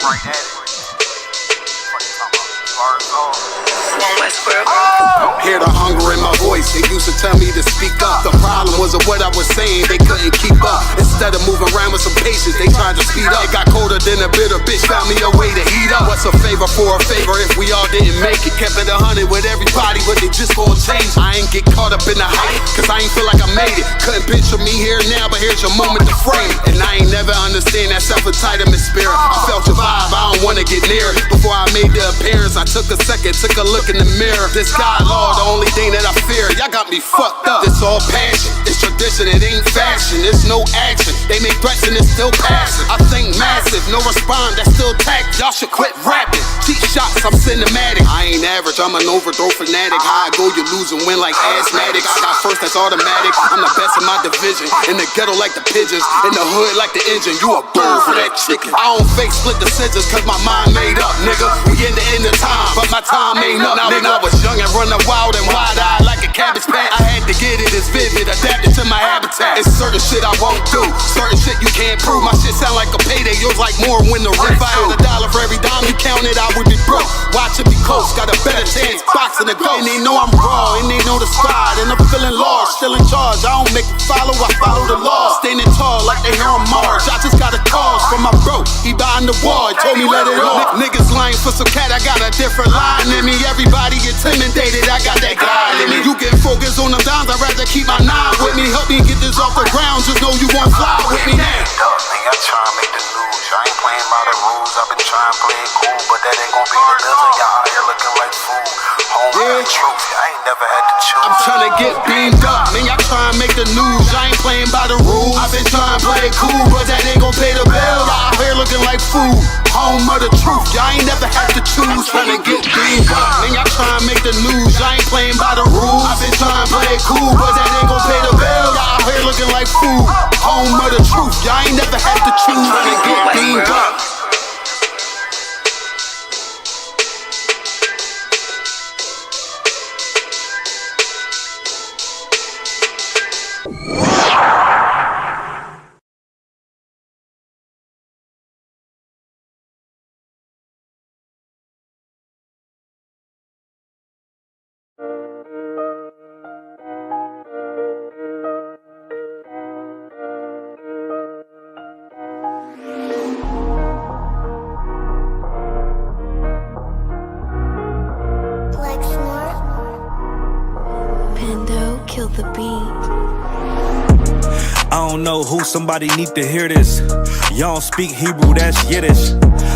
right at it. Hear the hunger in my voice, they used to tell me to speak up. The problem was of what I was saying, they couldn't keep up. Instead of moving around with some patience, they tried to speed up. It got colder than a bitter bitch, found me a way to heat up. What's a favor for a favor if we all didn't make it? Kept it 100 with everybody, but they just gon' change. I ain't get caught up in the hype, cause I ain't feel like I made it. Couldn't picture me here now, but here's your moment to frame it. And I ain't never understand that self-entitlement spirit. I felt your vibe, I don't wanna get near it. Before I made the appearance, I took a second, took a look in the mirror. This God, Lord, the only thing that I fear. Y'all got me fucked up. It's all passion, it's tradition, it ain't fashion. It's no action, they make threats and it's still passing. I think massive, no respond, that's still tact. Y'all should quit rapping. Cheap shots, I'm cinematic. I ain't average, I'm an overthrow fanatic. How I go, you lose and win like asthmatics. I got first, that's automatic. I'm the best in my division. In the ghetto like the pigeons, in the hood like the engine. You a bird for that chicken. I don't fake split decisions cause my mind made up, nigga. We in the end of time, but my time ain't up. Now when I was young and running wild and wide-eyed like a cabbage patch, I had to get it as vivid, adapted to my habitat. It's certain shit I won't do, certain shit you can't prove. My shit sound like a payday, yours like more when the rent. If I had $1 for every dime you counted, I would be broke. Watch it be close, got a better chance, boxing the ghost. And they know I'm raw, and they know the spot, and I'm feeling lost, still in charge. I don't make it follow, I follow the law. Standing tall like they hear on Mars. I just got a call from my bro, he behind the wall, he told me let it off. Niggas lying for some cat, I got a different line in me. Everybody intimidated, I got that guy in me. You get focused on them dimes, I'd rather keep my nine with me. Help me get this off the ground, just know you won't fly with me now. Nigga, I'm trying to make the news. I ain't playing by the rules. I've been trying to play it cool, but that ain't gon' be the devil. Y'all out here looking like fool. Home the truth, I ain't never had to choose. I'm trying to get beamed up, man, y'all trying to make the news. I ain't playing by the rules. I've been trying to play it cool, but that ain't gon' pay the bill. Y'all out here looking like fool. Home of the truth, y'all ain't never had to choose. Trying to get beamed up, man, y'all trying to make the news. I ain't playing by the rules. I've been trying to play it cool, but that ain't gon' pay the bill. Y'all out here looking like fool. Home of the truth, y'all ain't never had to choose. Trying to get beamed up. Kill the beat. I don't know who, somebody need to hear this. Y'all don't speak Hebrew, that's Yiddish.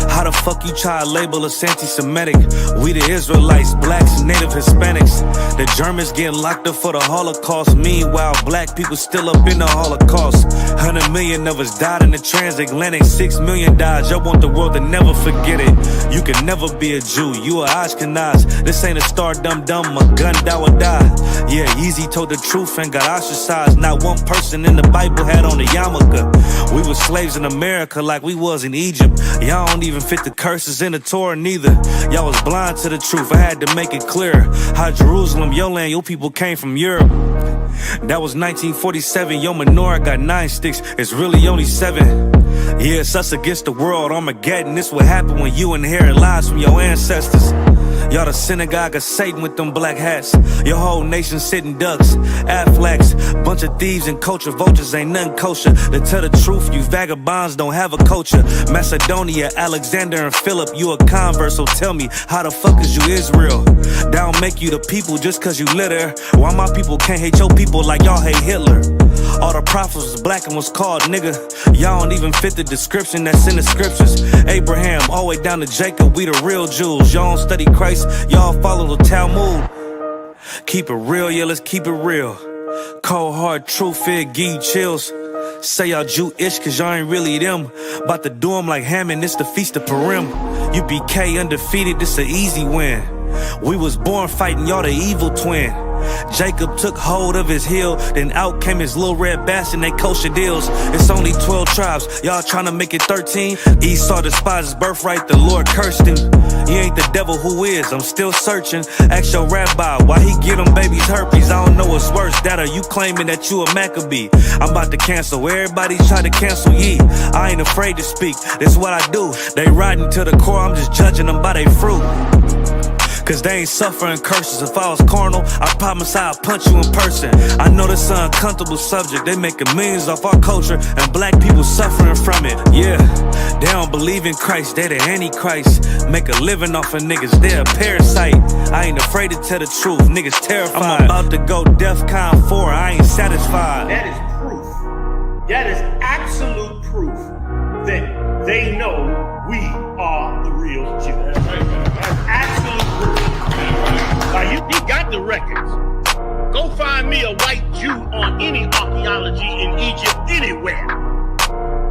How the fuck you try to label us anti-Semitic? We the Israelites, blacks, native Hispanics. The Germans getting locked up for the Holocaust. Meanwhile, black people still up in the Holocaust. 100 million of us died in the transatlantic. 6 million died, y'all want the world to never forget it. You can never be a Jew, you a Ashkenaz. This ain't a star dum-dum, a gun that would die. Yeah, Yeezy told the truth and got ostracized. Not one person in the Bible had on a yarmulke. We were slaves in America like we was in Egypt. Y'all don't even fit the curses in the Torah neither. Y'all was blind to the truth, I had to make it clear. How Jerusalem, your land, your people came from Europe. That was 1947, your menorah got 9 sticks, it's really only 7. Yeah, it's us against the world, Armageddon. This what happened when you inherit lies from your ancestors. Y'all the synagogue of Satan with them black hats. Your whole nation sitting ducks, Aflacs. Bunch of thieves and culture vultures, ain't nothing kosher. To tell the truth, you vagabonds don't have a culture. Macedonia, Alexander and Philip, you a convert, so tell me, how the fuck is you Israel? That don't make you the people just cause you litter. Why my people can't hate your people like y'all hate Hitler? All the prophets was black and was called nigga. Y'all don't even fit the description that's in the scriptures. Abraham, all the way down to Jacob, we the real Jews. Y'all don't study Christ, y'all follow the Talmud. Keep it real, yeah, let's keep it real. Cold hard truth, it give you chills. Say y'all Jewish cause y'all ain't really them. About to do them like Hammond, it's the Feast of Purim. UPK undefeated, this an easy win. We was born fighting, y'all the evil twin. Jacob took hold of his heel, then out came his little red bass and they kosher deals. It's only 12 tribes, y'all trying to make it 13. Esau despised his birthright, the Lord cursed him. He ain't the devil, who is? I'm still searching. Ask your rabbi why he get them babies herpes. I don't know what's worse, that or you claiming that you a Maccabee. I'm about to cancel, everybody try to cancel ye. I ain't afraid to speak, this is what I do. They riding to the core, I'm just judging them by their fruit. Cause they ain't suffering curses. If I was carnal, I promise I'd punch you in person. I know this is an uncomfortable subject. They making millions off our culture and black people suffering from it. Yeah, they don't believe in Christ, they the Antichrist. Make a living off of niggas, they a parasite. I ain't afraid to tell the truth, niggas terrified. I'm about to go DEFCON 4, I ain't satisfied. That is proof. That is absolute proof that they know we are the real Jews. That's absolute proof. Now you got the records. Go find me a white Jew on any archaeology in Egypt anywhere.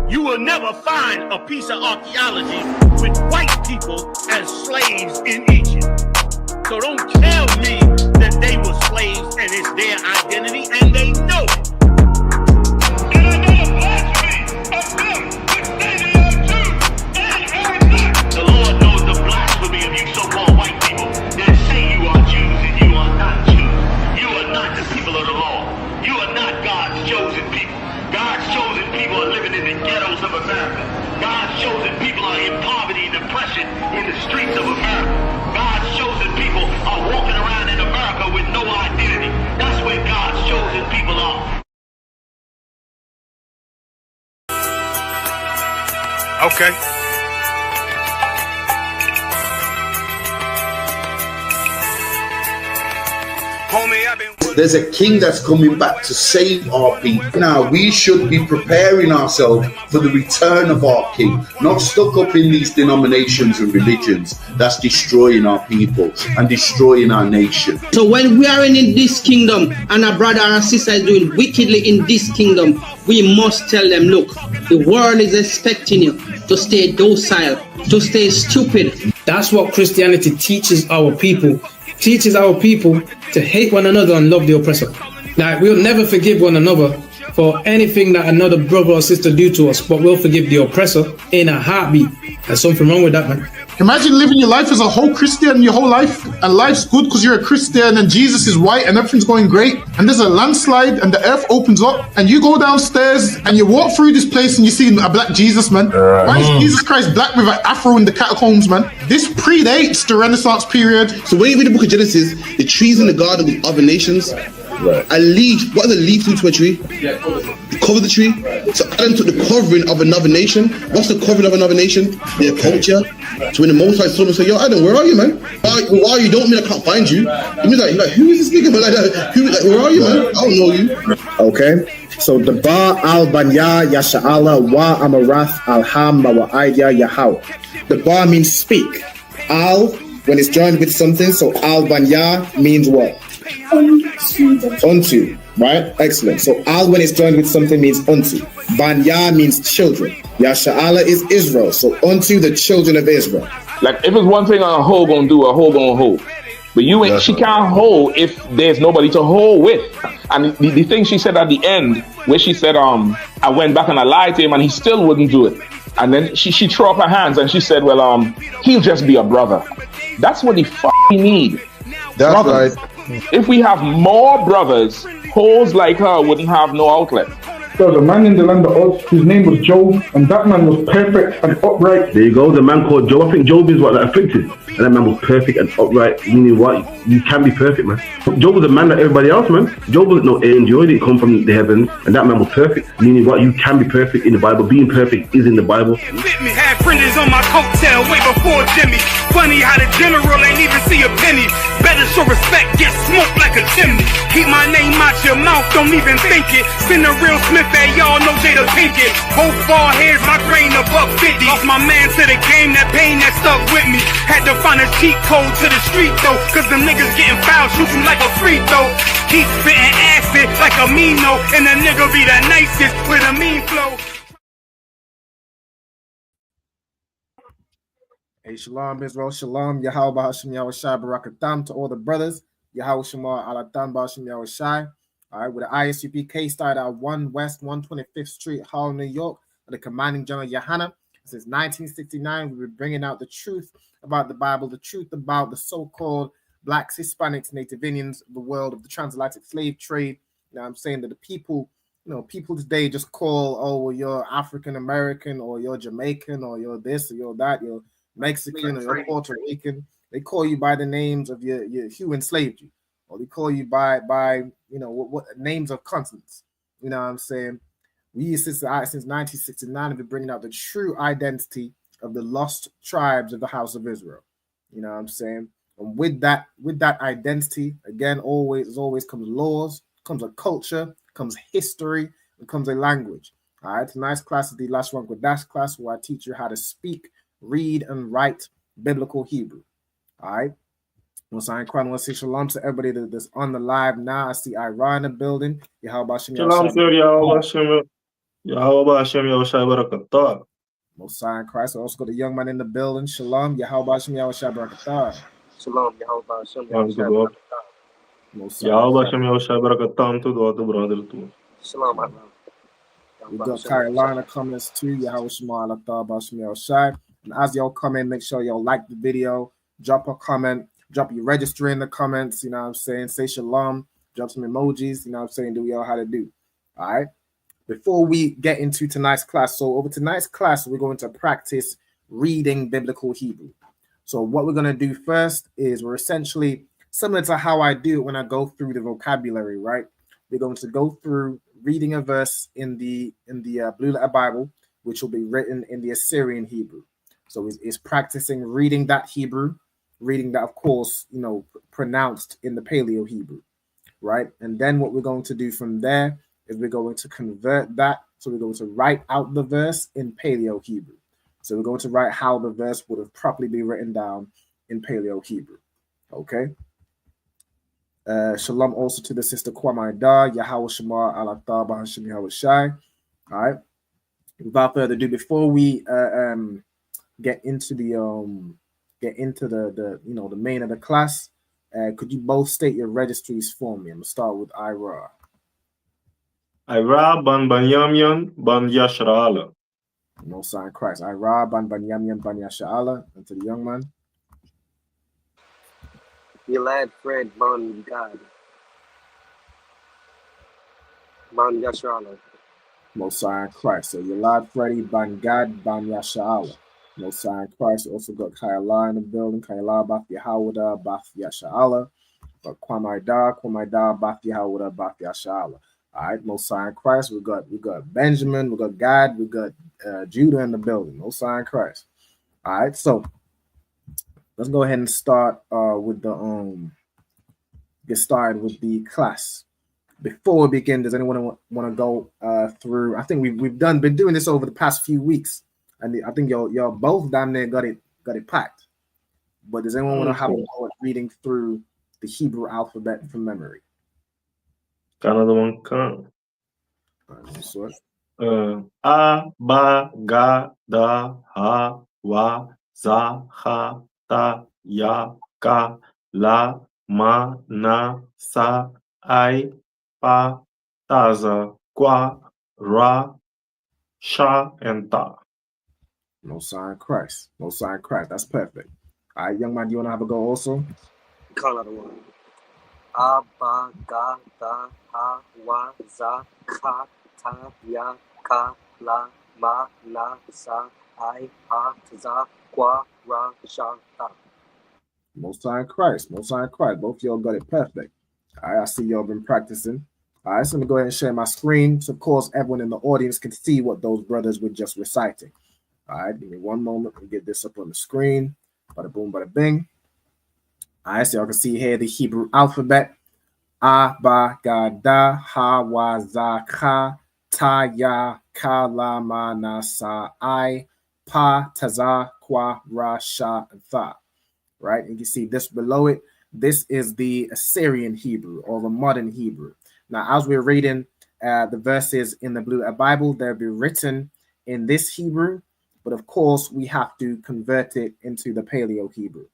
You will never find a piece of archaeology with white people as slaves in Egypt. So don't tell me that they were slaves and it's their identity, and they know it. And I know the blasphemy of them which say they are Jews and are not. The Lord knows the blasphemy of you so-called white people that say you are Jews and you are not Jews. You are not the people of the law. You are not God's chosen people. God's chosen people are living in the ghettos of America. God's chosen people are in poverty and depression in the streets of America. God's chosen people are walking around in America with no identity. That's where God's chosen people are. Okay. Homie, I've been... There's a king that's coming back to save our people. Now, we should be preparing ourselves for the return of our king, not stuck up in these denominations and religions that's destroying our people and destroying our nation. So when we are in this kingdom and a brother or a sister is doing wickedly in this kingdom, we must tell them, look, the world is expecting you to stay docile, to stay stupid. That's what Christianity teaches our people. Teaches our people to hate one another and love the oppressor. Like, we'll never forgive one another for anything that another brother or sister do to us, but we'll forgive the oppressor in a heartbeat. There's something wrong with that, man. Imagine living your life as a whole Christian your whole life, and life's good because you're a Christian and Jesus is white and everything's going great, and there's a landslide and the earth opens up and you go downstairs and you walk through this place and you see a black Jesus, man. Why is Jesus Christ black with an afro in the catacombs, man? This predates the Renaissance period. So when you read the book of Genesis, the trees in the garden with other nations, a leaf, what does a leaf do to a tree? Cover the tree. So Adam took the covering of another nation. What's the covering of another nation? Their culture. So when the Most High saw him and said, yo, Adam, where are you, man? Why are you? Don't mean I can't find you. He means like, who is this nigga, man? Where are you, man? I don't know you. Okay. So the Ba al Banya Yasha'ala wa Amarath al Hamma wa Idea Yahau. The Ba means speak. Al, when it's joined with something, so al Banya means what? Unto, right? Excellent. So al when it's joined with something means unto. Banya means children. Yasha'ala is Israel. So unto the children of Israel. Like if it's one thing a hoe gonna do, a hoe gonna hold. But you ain't, she can't hold if there's nobody to hold with. And the thing she said at the end, where she said, I went back and I lied to him and he still wouldn't do it. And then she threw up her hands and she said, well, he'll just be a brother. That's what he fucking need. That's brothers. right. If we have more brothers, hoes like her wouldn't have no outlet. There was a man in the land of Oz, his name was Job, and that man was perfect and upright. There you go, the man called Job. I think Job is what, that afflicted. And that man was perfect and upright, meaning what? You can be perfect, man. Job was a man like everybody else, man. Job wasn't no angel, he didn't come from the heavens, and that man was perfect, meaning what? You can be perfect in the Bible. Being perfect is in the Bible. Had fringes on my coattail way before Jimmy. Funny how the general ain't even see a penny. Better show respect, get smoked like a chimney. Keep my name out your mouth, don't even think it. Send a real Smith, hey, y'all know Jada Pinkett. Both ball heads, my grain above 50. Lost my man to the game, that pain that stuck with me. Had to find a cheat code to the street though, cause them niggas getting foul, shoot you like a free throw. Keep spitting acid like a Mino, and the nigga be the nicest with a mean flow. Hey, shalom, Israel, shalom, Yahweh Hashem, Yahweh Shai, Barakatam to all the brothers. Yahweh Shema Alatan Bashim Yahweh Shai. All right, with the ISUPK started at 1 West 125th Street, Hall, New York, with the commanding general Yohana. Since 1969, we've been bringing out the truth about the Bible, the truth about the so-called Blacks, Hispanics, Native Indians, the world of the transatlantic slave trade. You know what I'm saying? That the people, people today just call, oh, well, you're African American, or you're Jamaican, or you're this, or you're that, you're Mexican, or you're Puerto Rican. They call you by the names of your who enslaved you, or they call you by what names of continents. You know what I'm saying? We since 1969 have been bringing out the true identity of the lost tribes of the house of Israel. You know what I'm saying? And with that identity, again, always comes laws, comes a culture, comes history, and comes a language. All right, tonight's class is the Lashawan Qadash class, where I teach you how to speak, read, and write biblical Hebrew. All right. Most I want to say shalom to everybody that's on the live now. I see Ira in the building. Yahweh Shalom, sir. Yahweh Hashem, Yahweh Shai Barakatah. Most High in Christ. I also got the young man in the building. Shalom. Yahweh Hashem, Yahweh Shai Barakatah. Shalom. Yahweh Hashem, Yahweh Shai Barakatah. Yahweh Hashem, Yahweh Shai Barakatah. To brother too. Shalom. We got Carolina comments too. Yahweh Shema Alatah Bashem Yahweh Shai. And as y'all come in, make sure y'all like the video, drop a comment, drop your register in the comments. You know what I'm saying? Say shalom, drop some emojis. You know what I'm saying? Do we all how to do? All right. Before we get into tonight's class, so over tonight's class, we're going to practice reading biblical Hebrew. So what we're going to do first is we're essentially similar to how I do it when I go through the vocabulary, right? We're going to go through reading a verse in the Blue Letter Bible, which will be written in the Assyrian Hebrew. So it's practicing reading that Hebrew, reading that, of course, pronounced in the Paleo Hebrew, right? And then what we're going to do from there is we're going to convert that. So we're going to write out the verse in Paleo Hebrew. So we're going to write how the verse would have properly been written down in Paleo Hebrew. Okay. Shalom also to the sister Kwame Da, Yahweh Shema Alatah Bahashim Yahweh Shai. All right. Without further ado, before we get into the main of the class, could you both state your registries for me? I'm gonna start with Ira. Ira ban Banyamyan ban Yashra'ala. No sign Christ. Ira ban Banyamyan ban Yashra'ala. And to the young man. Gilad Fred ban Gad ban Yashra'ala. No sign Christ. So Yalad Freddy ban Gad ban Yashra'ala. No sign Christ. Also got Kayala in the building. Kayala Bath Yahawada Bath Yashra'ala. But Kwame Da Bath Yahawada Bath Yashra'ala. All right, no sign Christ. We got Benjamin, we got God, we got Judah in the building. No sign Christ. All right, so let's go ahead and start with the get started with the class. Before we begin, does anyone want to go through? I think we've been doing this over the past few weeks, and I think y'all both damn near got it packed. But does anyone want to have a go at reading through the Hebrew alphabet from memory? Another one come. A, Ba, Ga, Da, Ha, Wa, Za, Ha, Ta, Ya, Ka, La, Ma, Na, Sa, I, Pa, Taza, Kwa, Ra, Sha, and Ta. No sign Christ. No sign Christ. That's perfect. All right, young man, do you want to have a go also? Call out one. A, Ba, Ga, Da, Ha, Wa, Za, Ka, Ta, Ya, Ka, La, Ma, Na, Sa, I, Pa, Taza, Kwa, Ra, Sha, Ta. Most High Christ. Most High Christ. Both of y'all got it perfect. All right, I see y'all been practicing. All right, so I'm going to go ahead and share my screen. So, of course, everyone in the audience can see what those brothers were just reciting. All right, give me one moment. Let me get this up on the screen. Bada boom, bada bing. All right, so y'all can see here the Hebrew alphabet. A, Ba, Ga, Da, Ha, Wa, Za, Ka, Ta, Ya, Ka, La, Ma, Na, Sa, I, Pa, Taza, Kwa, Ra, Sha, and Tha. Right, and you see this below it. This is the Assyrian Hebrew or the modern Hebrew. Now, as we're reading the verses in the Blue Letter Bible, they'll be written in this Hebrew, but of course, we have to convert it into the Paleo Hebrew.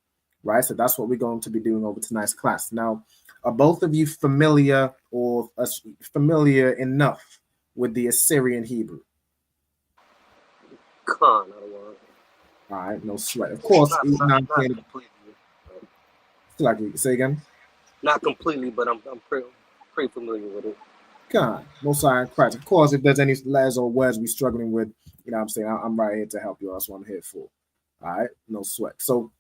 Right, so that's what we're going to be doing over tonight's class. Now, Are both of you familiar or familiar enough with the Assyrian Hebrew? Con, I don't want. All right, no sweat. Of course, not completely. Say again. Not completely, but I'm pretty familiar with it. God, most high in Christ. Of course, if there's any letters or words we're struggling with, you know what I'm saying, I'm right here to help you. That's what I'm here for. All right, no sweat. So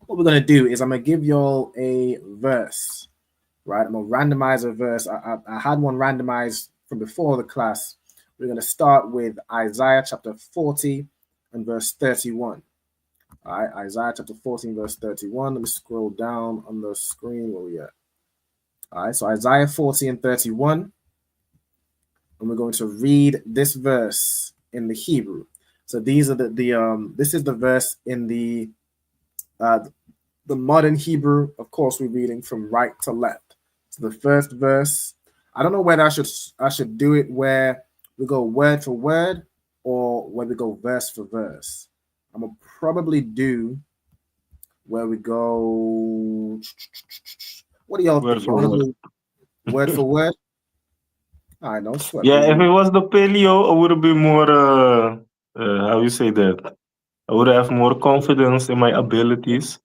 what we're going to do is I'm going to give y'all a verse, right? I'm going to randomize a verse. I had one randomized from before the class. We're going to start with Isaiah chapter 40 and verse 31. All right, Isaiah chapter 14, verse 31. Let me scroll down on the screen. Where we at? All right, so Isaiah 40 and 31. And we're going to read this verse in the Hebrew. So these are this is the verse in the modern Hebrew. Of course, we're reading from right to left. So the first verse, I don't know whether I should do it where we go word for word or where we go verse for verse. I'm gonna probably do where we go. What do y'all think? Word for word? I know. Yeah, if it was the paleo, I would be more. How you say that? I would have more confidence in my abilities,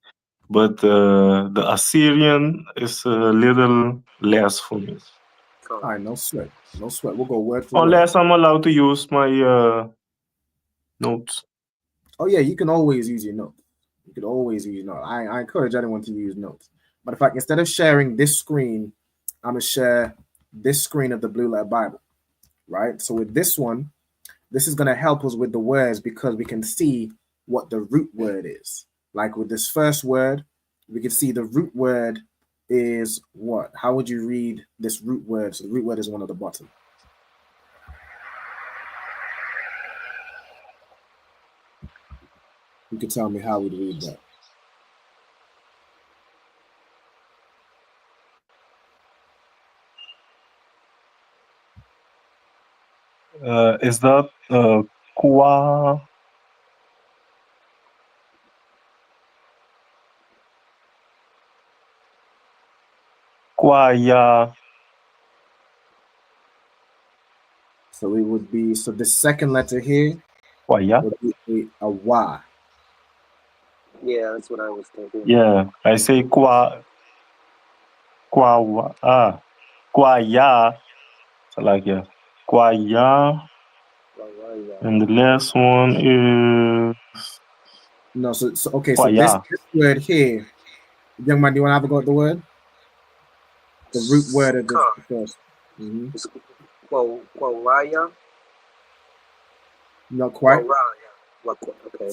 but the Assyrian is a little less for me. All right, no sweat. No sweat. We'll go word for word. Unless I'm allowed to use my notes. Oh yeah, you can always use your notes. You can always use your notes. I encourage anyone to use notes. But in fact, instead of sharing this screen, I'm gonna share this screen of the Blue Letter Bible, right? So with this one, this is gonna help us with the words because we can see what the root word is. Like with this first word, we can see the root word is what? How would you read this root word? So the root word is one at the bottom. You can tell me how we'd read that. Is that qua? Quaya. So it would be, so the second letter here Quaya? would be a Y. Yeah, that's what I was thinking. Yeah, I say quaya. So like, yeah. Quaya. And the last one is. No, so okay, so this word here, young man, do you want to have a go at the word? The root word of the first. Quaya? Not quite. Okay.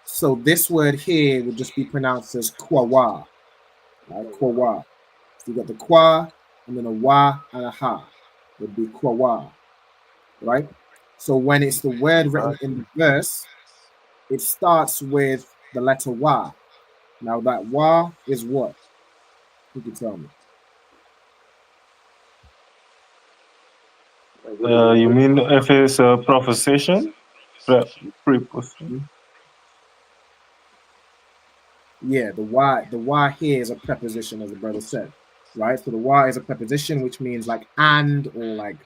So this word here would just be pronounced as kwawa. Right? Kwawa. So you got the kwa and then a wa and a ha. Would be kwawa. Right? So when it's the word written in the verse, it starts with the letter wa. Now that wa is what? Who can tell me? You mean if it's a preposition? Preposition? Yeah, the Y here is a preposition, as the brother said, right? So the Y is a preposition, which means like and or like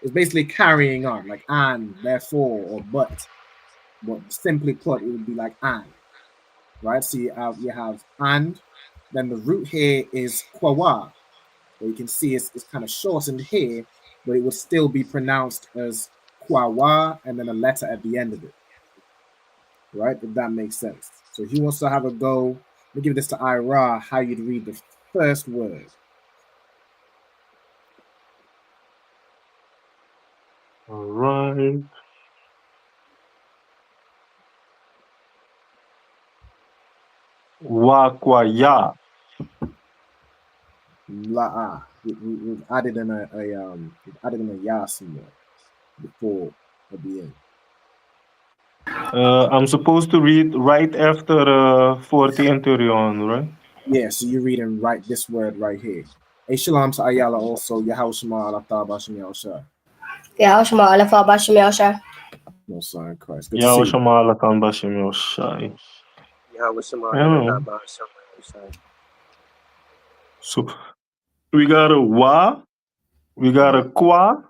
it's basically carrying on, like and, therefore, or but. But simply put, it would be like and, right? So you have and, then the root here is kwawa. But you can see it's kind of shortened here, but it would still be pronounced as kwawa and then a letter at the end of it, right? If that makes sense. So he wants to have a go. Let me give this to Ira, how you'd read the first word. All right. Wakwaya. La. We've added in a ya somewhere before at the end. I'm supposed to read right after 40 and 31, right? Yeah, so you're reading right this word right here. Hey, shalom to Ayala also. Yahushua ala Bashim Yahushua. Yahushua ala Bashim Yahushua. No sign Christ. Good to see you. Yahushua ala Bashim Yahushua. So we got a wa, we got a kwa,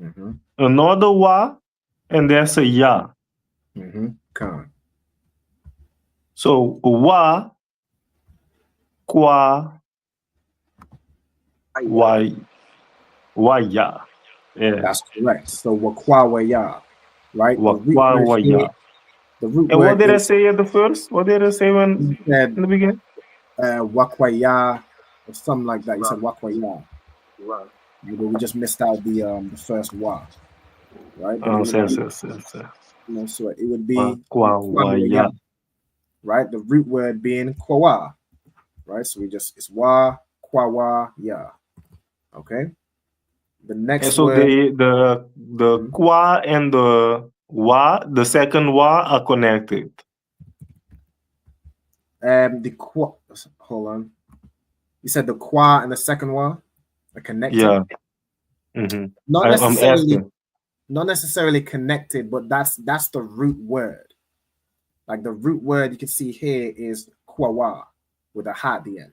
Mm-hmm. another wa, and there's a ya. Mm-hmm. Con. So wa, kwa, wa, wa ya. Yeah. That's correct. So wakwawa ya, right? The root Wa word wa here, ya. the root And what word did I is say at the first? What did I say when said in the beginning? wakwaya or something like that. You said wakwaya. Ra. We just missed out the first wa, right? But it would be, so it would be Kwa wa ya. right? The root word being kwawa, right? So it's wa, kwawa, ya. Okay. The next And so word, the kwa and the wa, the second wa are connected. the kwa. Hold on. You said the kwa and the second wa are connected. Yeah. Mm-hmm. Not I'm necessarily, asking. not necessarily connected, but that's the root word. Like the root word you can see here is kwawa with a ha at the end.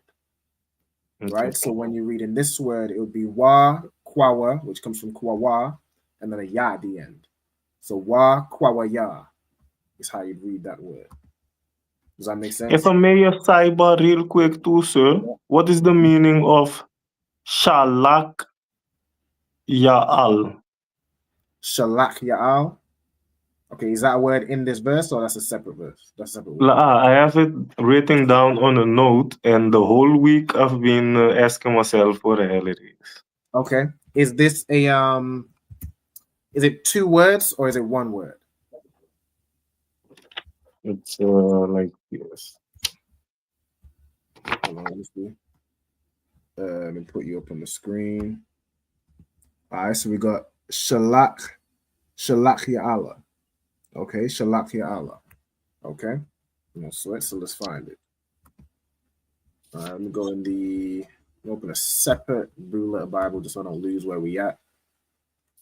Right? So when you read in this word, it would be wa kwawa, which comes from kwawa, and then a ya at the end. So wa kwawa ya is how you'd read that word. Does that make sense? If I may sidebar real quick too, sir, what is the meaning of shalak ya'al? Shalak ya'al. Okay, is that a word in this verse or that's a separate verse? That's a separate word. I have it written down on a note, and the whole week I've been asking myself what the hell it is. Okay. Is this a is it two words or is it one word? It's like this. Hold on, let me see. Let me put you up on the screen. All right, so we got Shalak Ya'ala. Okay, Shalak Ya'ala. Okay, no sweat, so let's find it. All right, let me go in the open a separate blue letter Bible just so I don't lose where we at.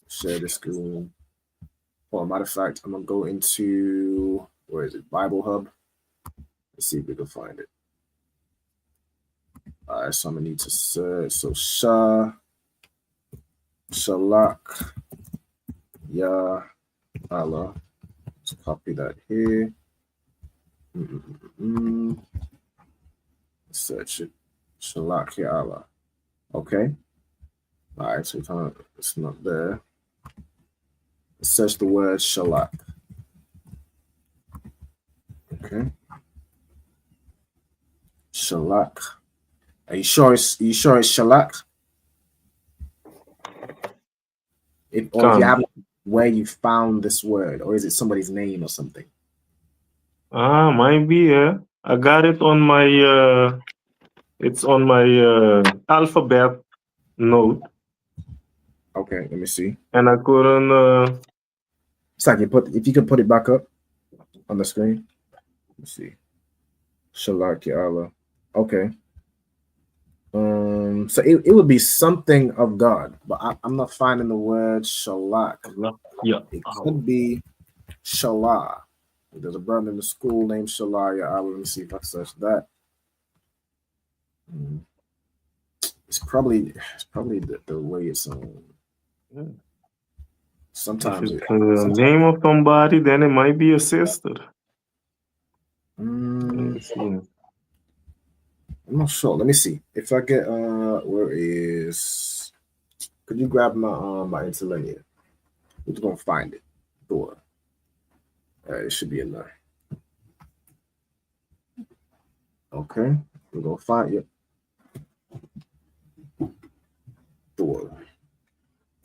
Share the screen. Well, matter of fact, I'm gonna go into where is it? Bible Hub. Let's see if we can find it. All right, so I'm gonna need to search. So Shalak, Ya, Allah. Let's copy that here. Search it. Shalak, Ya, Allah. Okay. All right, so it's not there. Let's search the word Shalak. Okay. Shalak. Are you sure it's Shalak? If you have where you found this word, or is it somebody's name or something? Might be, yeah. I got it on my it's on my alphabet note. Okay, let me see. And I couldn't it's like if you could put it back up on the screen. Let's see. Shalak Ya Allah. Okay. So it would be something of God, but I'm not finding the word Shalak. Yeah. It could be Shalah. There's a brother in the school named Shalah Ya Allah. Let me see if I search that. It's probably the way it's sometimes if it's the name of somebody, then it might be a sister. I'm not sure. Let me see. If I get where is could you grab my interlinear? We're just gonna find it. Door. It should be in there. Okay. We're gonna find it. Door.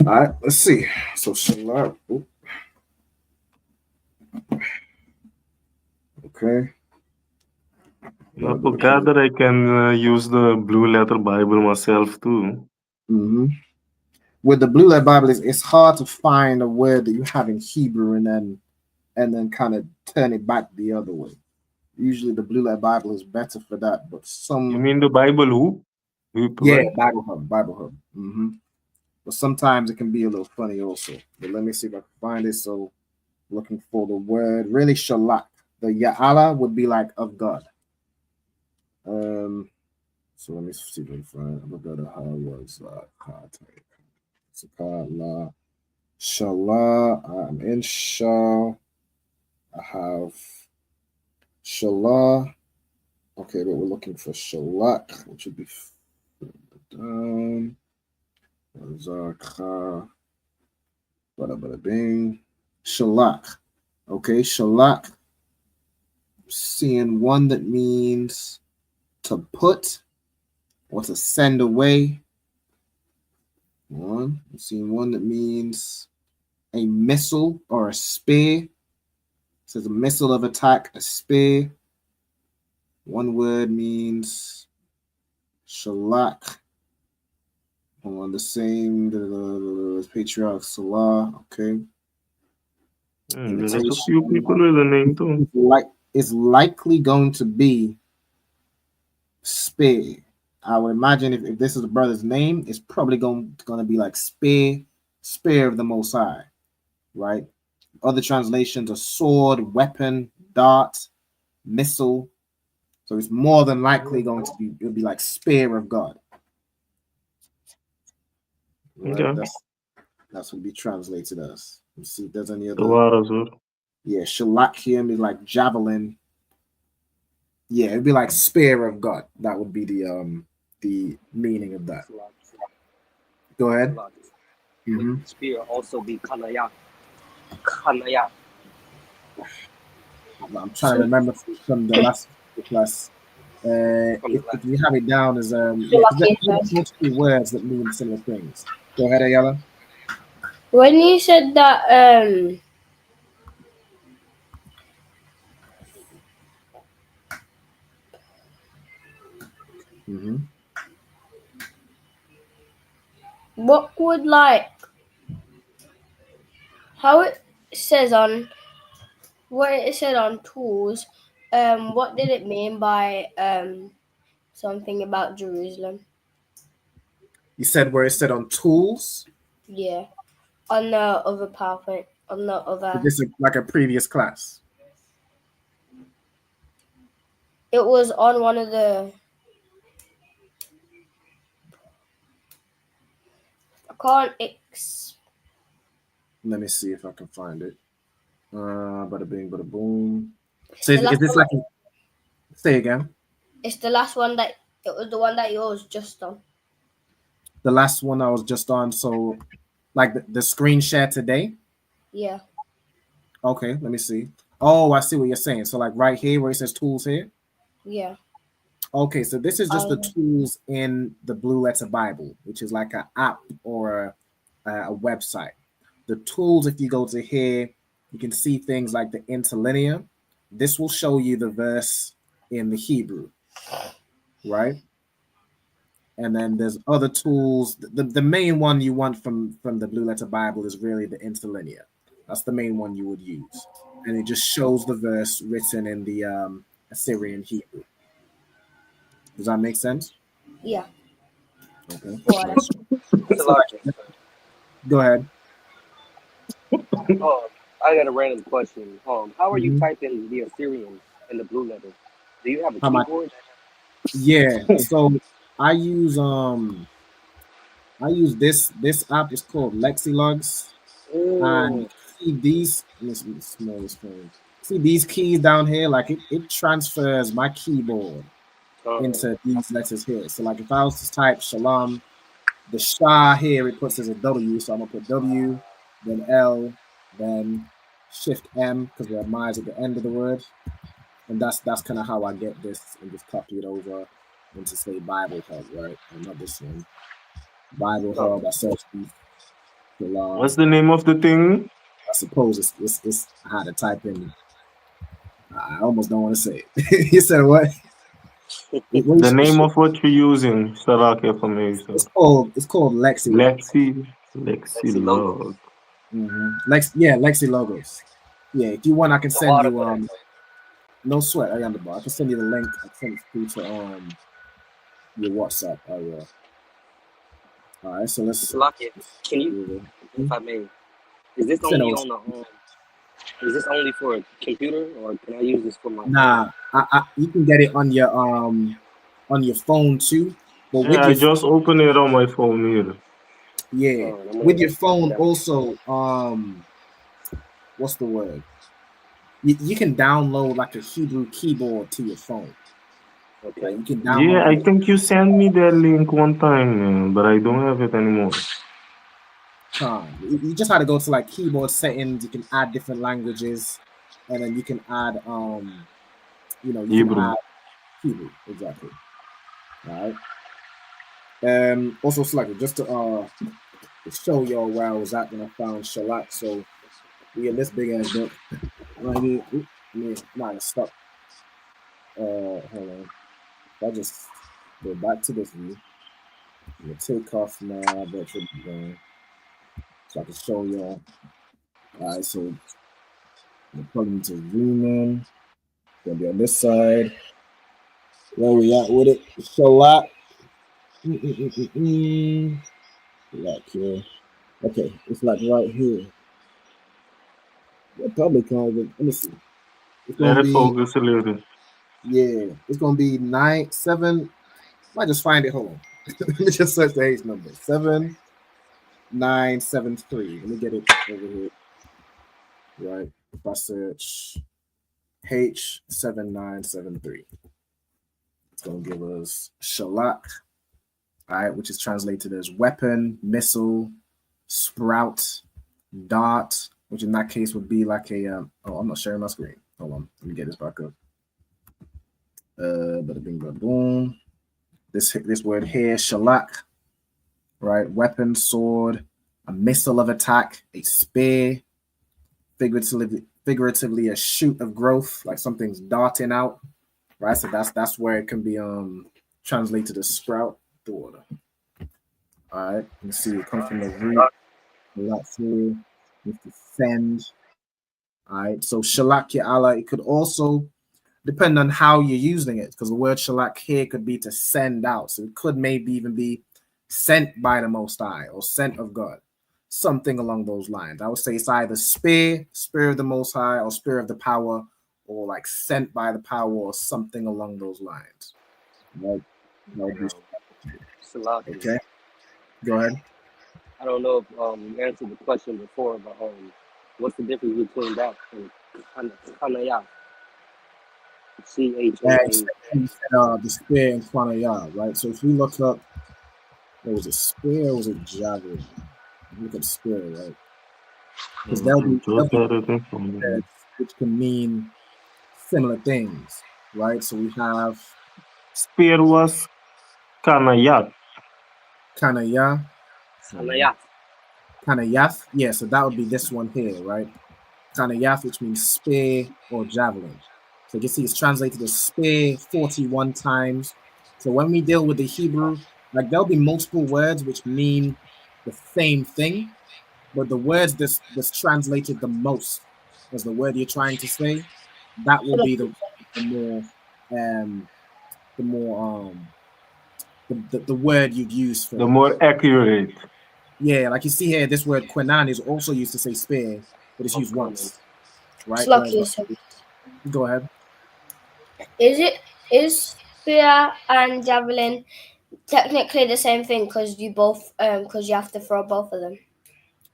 All right, let's see. So Shalak. Okay. I forgot that I can use the Blue Letter Bible myself too. Mm-hmm. With the Blue Letter Bible, it's hard to find a word that you have in Hebrew and then kind of turn it back the other way. Usually, the Blue Letter Bible is better for that, but some. You mean the Bible who? Yeah, right? Bible Hub. Mm-hmm. But sometimes it can be a little funny also. But let me see if I can find it. So, looking for the word, really Shalak. The Ya'ala would be like of God. So let me see if I can find. I'm gonna go to how was La Shallah. I'm in Shah. I have Shallah. Okay, but we're looking for Shalak, which would be Zakha. Bada bing. Shalak. Okay, Shalak. Seeing one that means to put or to send away. I'm seeing one that means a missile or a spear. It says a missile of attack, a spear. One word means Shalak. On the same the patriarch Salah. Okay. There's a few people with the name too. It's likely going to be Spear. I would imagine if this is the brother's name, it's probably going to be like Spear of the Most High, right? Other translations are sword, weapon, dart, missile. So it's more than likely going to be, it'll be like Spear of God. Right? Okay. That's what it'll be translated as. Let's see if there's any other. Yeah, Shalakim is like javelin. Yeah, it'd be like Spear of God. That would be the meaning of that. Go ahead. Would spear also be Kanaya? Kanaya. I'm trying to remember from the last class. If you have it down as there's multiple words that mean similar things. Go ahead, Ayala. When you said that what would how it says on what it said on tools, what did it mean by something about Jerusalem? You said where it said on tools? Yeah. On the other PowerPoint. On the other. This is like a previous class. It was on one of the. I can't. Let me see if I can find it. Bada bing, bada boom. So is this like? Say again. It's the last one that it was the one that you was just on. The last one I was just on. So, like the screen share today. Yeah. Okay, let me see. Oh, I see what you're saying. So like right here where it says tools here. Yeah. Okay, so this is just the tools in the Blue Letter Bible, which is like an app or a website. The tools, if you go to here, you can see things like the interlinear. This will show you the verse in the Hebrew, right? And then there's other tools. The main one you want from the Blue Letter Bible is really the interlinear. That's the main one you would use. And it just shows the verse written in the Assyrian Hebrew. Does that make sense? Yeah. Okay. Go ahead. I got a random question. How are you typing the Assyrian in the Blue Letter? Do you have a keyboard? Yeah. So I use this app. It's called Lexilogs. And see these. Let me small this phone. See these keys down here? Like it transfers my keyboard into these letters here. So like if I was to type Shalom, the Shah here it puts as a W. So I'm gonna put W, then L, then Shift M because the M is at the end of the word. And that's kind of how I get this and just copy it over into say Bible Hub, right? And not this one. Bible Hub. I search these. What's the name of the thing? I suppose it's I had to type in. I almost don't want to say it. You said what? The name of what you're using, Salak for me. It's called Lexi. Lexilog. Lexi Logos. Yeah, if you want, I can send you no sweat. I can send you the link. I can send it through to your WhatsApp. I will. All right, so let's. Can you, if I may, is this only on the is this only for a computer, or can I use this for my? Nah, you can get it on on your phone too. But with Yeah, I your just opened it on my phone here. yeah, with your phone also, what's the word? You can download like a Hebrew keyboard to your phone. Like you can Yeah, download I it. think you sent me that link one time, man, but I don't have it anymore. You just had to go to like keyboard settings. You can add different languages, and then you can add you can Hebrew. add Hebrew exactly. All right. Also selected just to show y'all where I was at when I found Shalak. So we in this big ass book. Right here. Might stop. Hold on. If I just go back to this view, I'm gonna take off my virtual background so I can show y'all. All right, so I'm probably need to zoom in. Gonna be on this side. Where we at with it? Shalak. Like here. Okay, it's like right here. Probably can't even. Let me see. It's Let gonna it be focus a little. yeah. It's gonna be 9-7. Might just find it. Hold on. Let me just search the H number. 7973. Let me get it over here. Right. If I search H7973, it's gonna give us Shalak. All right, which is translated as weapon, missile, sprout, dart, which in that case would be like a I'm not sharing my screen. Hold on, let me get this back up. Bada bing, bada boom. This word here, shalak, right? Weapon, sword, a missile of attack, a spear, figuratively a shoot of growth, like something's darting out, right? So that's where it can be translated as sprout. The water. All right, you see it comes from the root. That's here. With the send. All right, so shalak ya Allah, it could also depend on how you're using it, because the word shalak here could be to send out. So it could maybe even be sent by the Most High or sent of God, something along those lines. I would say it's either spirit of the Most High, or spirit of the power, or like sent by the power, or something along those lines. Right? Okay, go ahead. I don't know if you answered the question before, but what's the difference between that and Kanaya? The spear in front of y'all, right? So if we look up, what was it, spear or was it javelin? Look up spear, right? Because there'll be words which can mean similar things, right? So we have Spear was Kanayat. Kanaya. Kanayat. Kanayath. Yeah, so that would be this one here, right? Kanayath, which means spear or javelin. So you can see it's translated as spear 41 times. So when we deal with the Hebrew, like there'll be multiple words which mean the same thing, but the words that's translated the most as the word you're trying to say, that will be the word you'd use for the it. more accurate. Yeah, like you see here, this word quenan is also used to say spear, but it's used once, right? Go ahead. Is spear and javelin technically the same thing because you have to throw both of them?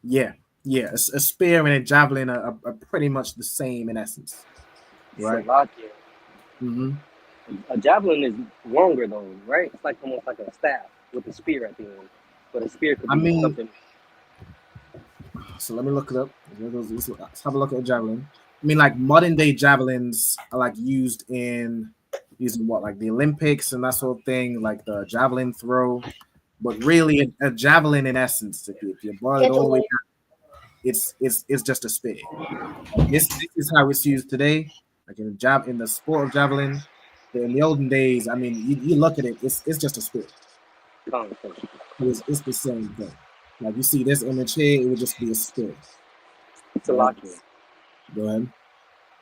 Yeah. A spear and a javelin are pretty much the same in essence, right? Mm-hmm. A javelin is longer though, right? It's like almost like a staff with a spear at the end, but a spear could be something. So let me look it up. Let's have a look at a javelin. I mean, like modern day javelins are like using what, like the Olympics and that sort of thing, like the javelin throw. But really, a javelin in essence, if you boil it all the way down, it's just a spear. This is how it's used today, like in the sport of javelin. In the olden days, I mean, you look at it, it's just a spear. It's the same thing. Like you see this image here, it would just be a spear. Right? Go ahead.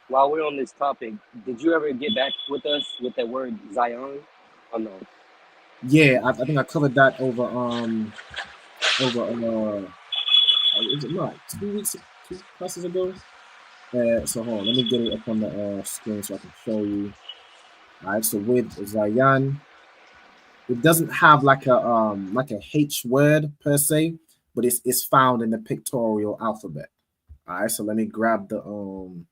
While we're on this topic, did you ever get back with us with that word Zion or no? Yeah, I think I covered that over was it like 2 classes ago? So hold on, let me get it up on the screen so I can show you. All right, so with Zion, It doesn't have like a H word per se, but it's found in the pictorial alphabet. All right, so let me grab the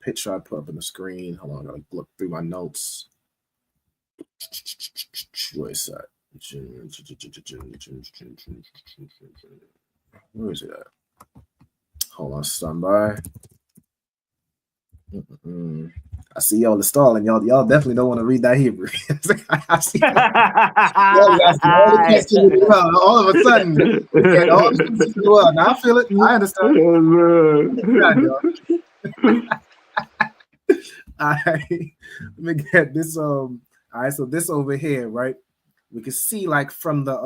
picture I put up on the screen. Hold on, I gotta look through my notes. Where is that? Where is it at? Hold on, standby. I see y'all installing. Y'all definitely don't want to read that Hebrew. I see y'all asking all the questions as well. All of a sudden, yeah, all the questions as well. Now I feel it. I understand. All right, let me get this. All right, so this over here, right? We can see like from the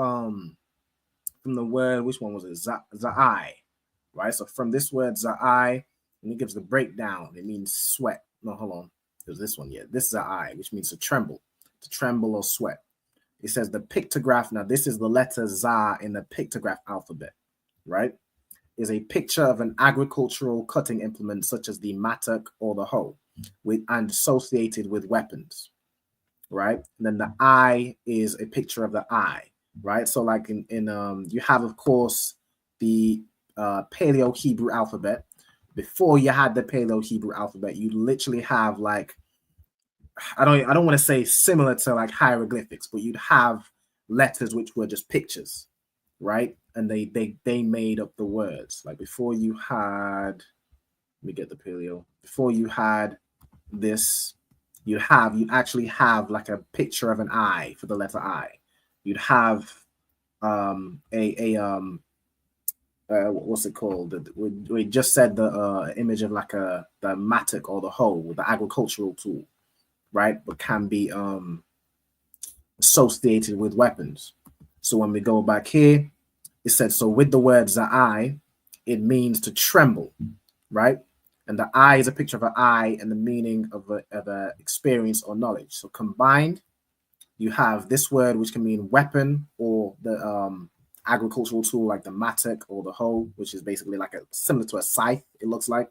word, which one was it? Za'ai, right? So from this word Za'ai, and it gives the breakdown. It means sweat. No, hold on. There's this one. Yeah, this is Za'ai, which means to tremble or sweat. It says the pictograph. Now this is the letter Za in the pictograph alphabet, right? Is a picture of an agricultural cutting implement such as the mattock or the hoe, and associated with weapons, right? And then the eye is a picture of the eye, right? So like in you have of course the Paleo Hebrew alphabet. Before you had the Paleo Hebrew alphabet, you literally have like I don't want to say similar to like hieroglyphics, but you'd have letters which were just pictures, right? And they made up the words. Like before you had, let me get the Paleo. Before you had this, you'd actually have like a picture of an eye for the letter I. You'd have what's it called? We just said the image of like the mattock or the hoe, the agricultural tool, right? But can be associated with weapons. So when we go back here, it said, so with the word Za'ai, it means to tremble, right? And the eye is a picture of an eye and the meaning of a experience or knowledge. So combined, you have this word which can mean weapon or the agricultural tool like the mattock or the hoe, which is basically like similar to a scythe, it looks like,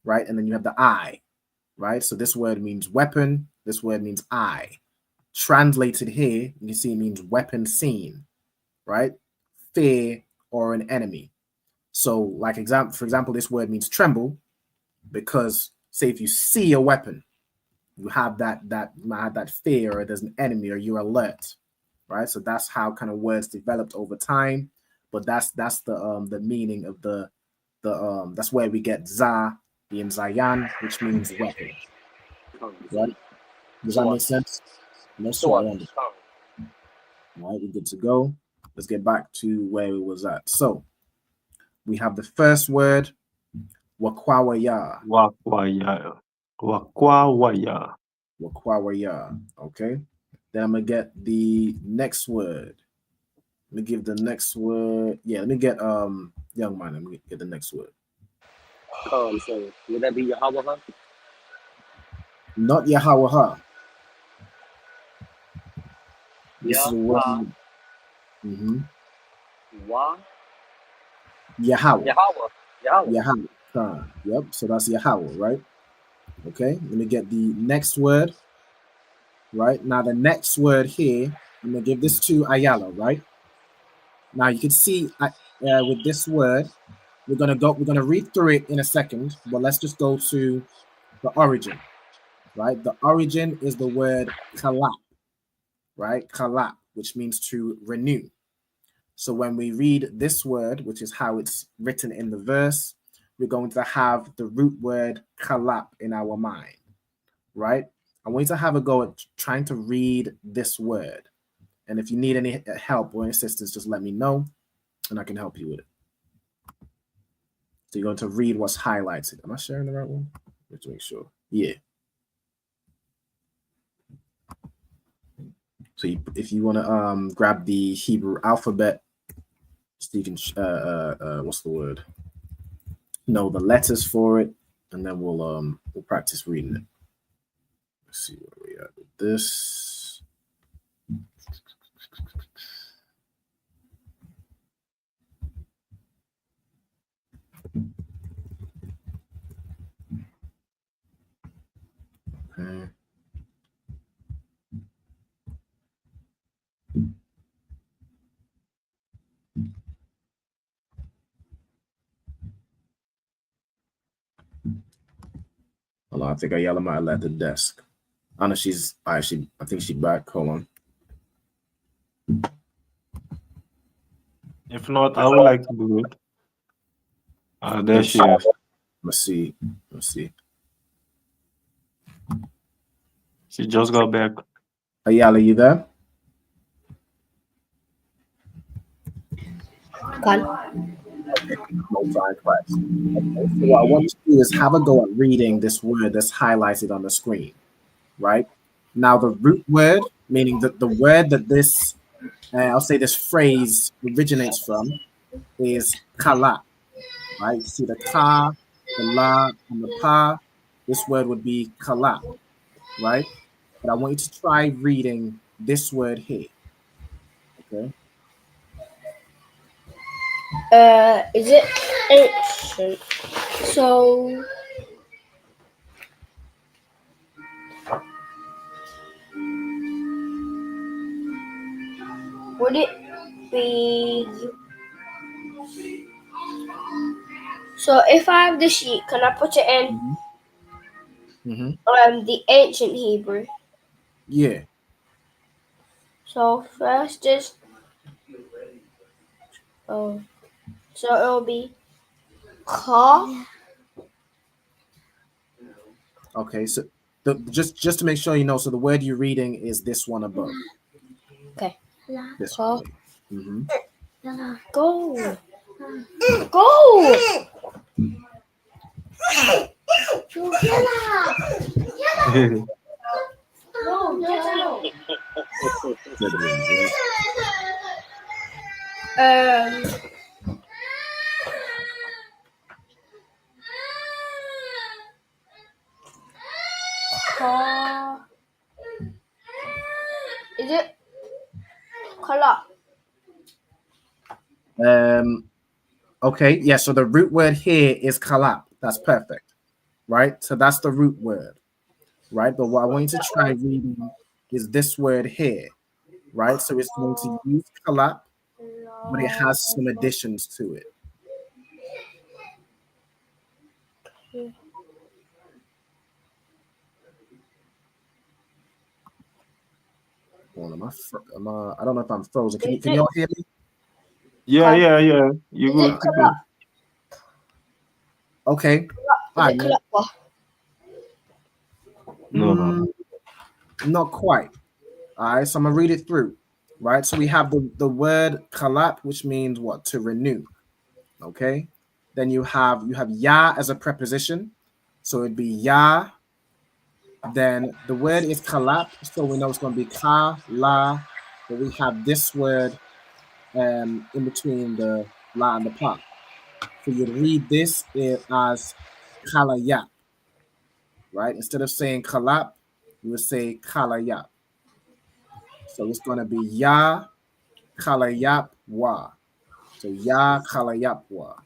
right? And then you have the eye, right? So this word means weapon. This word means eye. Translated here, you can see it means weapon seen, right? Fear or an enemy. So like for example, this word means tremble because say if you see a weapon, you have that fear or there's an enemy or you're alert, right? So that's how kind of words developed over time. But that's the meaning of the that's where we get Za being Zayan, which means weapon. Right? Does that make sense? No sweat. All right, we're good to go. Let's get back to where we was at. So we have the first word, Wakwawaya. Wakwaya. Wakwawaya. Wakwawaya. Okay. Then I'm gonna get the next word. Let me give the next word. Yeah, let me get young man. Let me get the next word. So would that be Yahweh? Not Yahweh. This is a word. Wa? Yahweh. Yahweh. Yep. So that's Yahweh, right? Okay. Let me get the next word. Right now, the next word here. I'm gonna give this to Ayala. Right now, you can see with this word, we're gonna read through it in a second, but let's just go to the origin. Right. The origin is the word kalap. Right, kalap, which means to renew. So when we read this word, which is how it's written in the verse, we're going to have the root word kalap in our mind, right? I want you to have a go at trying to read this word. And if you need any help or assistance, just let me know and I can help you with it. So you're going to read what's highlighted. Am I sharing the right one? Let's make sure. Yeah. So if you want to grab the Hebrew alphabet, so you can what's the word? Know the letters for it, and then we'll practice reading it. Let's see where we at with this. Okay. on, I think Ayala might have left the desk. I know she's actually. I think she's back. Hold on. If not, I would like to do it. There she is. Let's see. Let's see. She just got back. Ayala, you there? Gone. Okay, so what I want to do is have a go at reading this word that's highlighted on the screen, right? Now, the root word, meaning that the word that this, I'll say this phrase originates from, is kala, right? You see the ka, the la, and the pa. This word would be kala, right? But I want you to try reading this word here, okay? Is it ancient? So would it be? So if I have the sheet, can I put it in the ancient Hebrew? Yeah. So first is so it'll be ka. Okay, so just to make sure you know, so the word you're reading is this one above. Okay. This Ka. one. Go. Go. No, get out. Is it color? Okay, yeah, so the root word here is kalap. That's perfect, right? So that's the root word, right? But what I want you to try reading is this word here, right? So it's going to use kalap, but it has some additions to it. Hold on, I don't know if I'm frozen. Can you all hear me? Yeah. You good? Okay. All right. No. Not quite. All right, so I'm gonna read it through. Right. So we have the word kalap, which means what? To renew. Okay. Then you have ya as a preposition. So it'd be ya. Then the word is kalap, so we know it's gonna be ka, la, but we have this word in between the la and the pa. So you'd read this as kalayap, right? Instead of saying kalap, you would say kalayap. So it's going to be ya kalayap wa. So ya kalayap wa.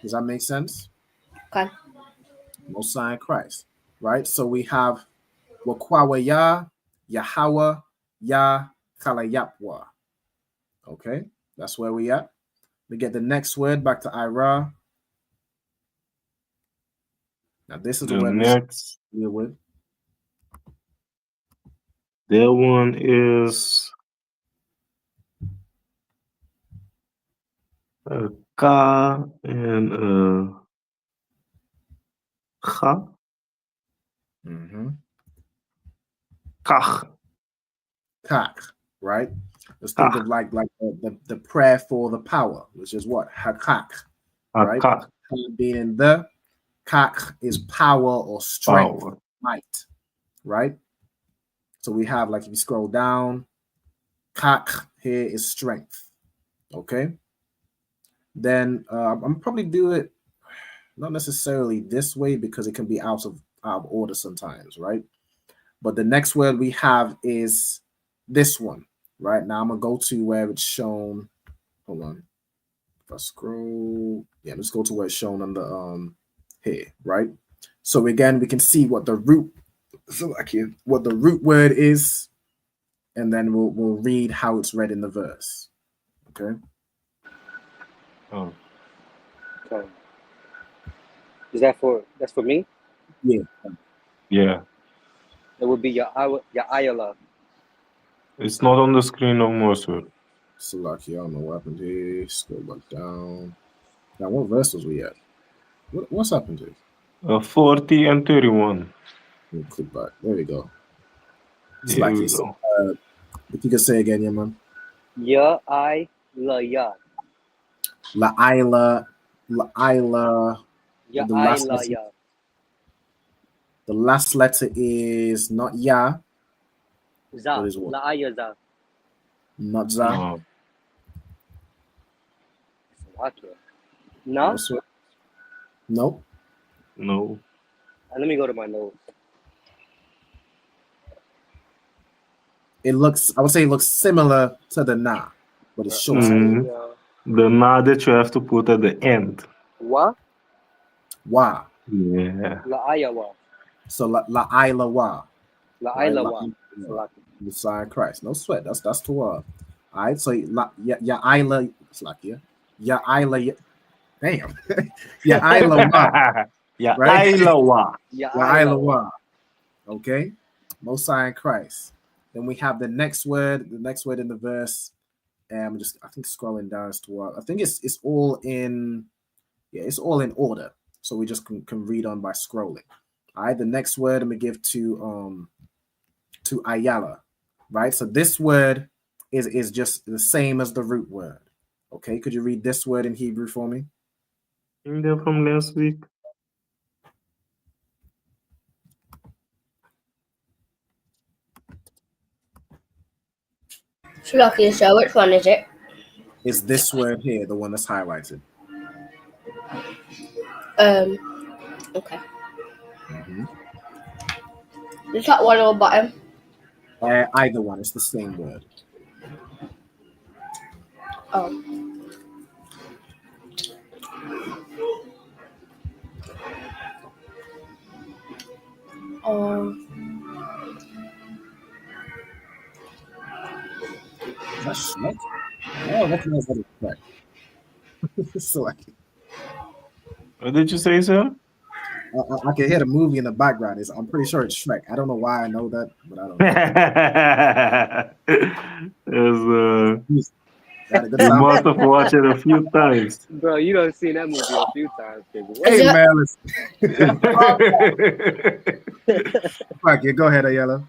Does that make sense? Most High Christ, right? So we have wakwawa ya, Yahweh, ya kalayap wa. Okay, that's where we at. We get the next word back to Ira. Now this is the word next we deal with. That one is ka and cha. Kach. Kach, right? Let's think of like the prayer for the power, which is what? Hakak, right? Being the kach is power or strength, might, right? So we have, like, if you scroll down, kach here is strength, okay? Then I'm probably do it not necessarily this way because it can be out of order sometimes, right? But the next word we have is this one, right? Now I'm gonna go to where it's shown. Hold on. If I scroll, yeah, let's go to where it's shown on the here, right? So again, we can see what the root, what the root word is, and then we'll read how it's read in the verse. Okay. Oh. Okay. Is that's for me? Yeah. Yeah. It would be Ya'ayala. It's not on the screen no more, sir. Salaki, I don't know what happened here. Scroll back down. Now, what verse was we at? What's happened here? 40 and 31. Let me click back. There we go. Here we Salaki, so, go. if you could say again, yeah, man. Ya'ayala. La'ila. Ya'ayala. The last letter is not Ya. Za. What is what? La'ayaza. Not Za. No. No? Nope. No. Let me go to my notes. I would say it looks similar to the Na, but it's short. The na that you have to put at the end. Wa? Wa. Yeah. La'ayawa. So La'ila Wa. La'ila Wa. Messiah Christ. No sweat. That's the word. All right. So Ya'ila. Slakia. Ya'ila. Damn. Ya'ila Wa. Ya'ila Wa. Ya'ila Wa. Okay. Messiah Christ. Then we have the next word in the verse. And I'm I think scrolling down as to what I think it's all in. Yeah, it's all in order. So we just can read on by scrolling. All right. The next word I'm gonna give to Ayala. Right. So this word is just the same as the root word. Okay. Could you read this word in Hebrew for me? In there from last week. Lucky, so which one is it? It's this word here, the one that's highlighted. Okay. Is that one or bottom? Either one. It's the same word. Oh. Is that Shrek? Oh, I recognize that as Shrek. So What did you say, sir? I can hear the movie in the background. I'm pretty sure it's Shrek. I don't know why I know that, but I don't know. You must have watched it a few times. Bro, you done seen that movie a few times, baby. Hey, man, listen. Okay, go ahead, Ayala.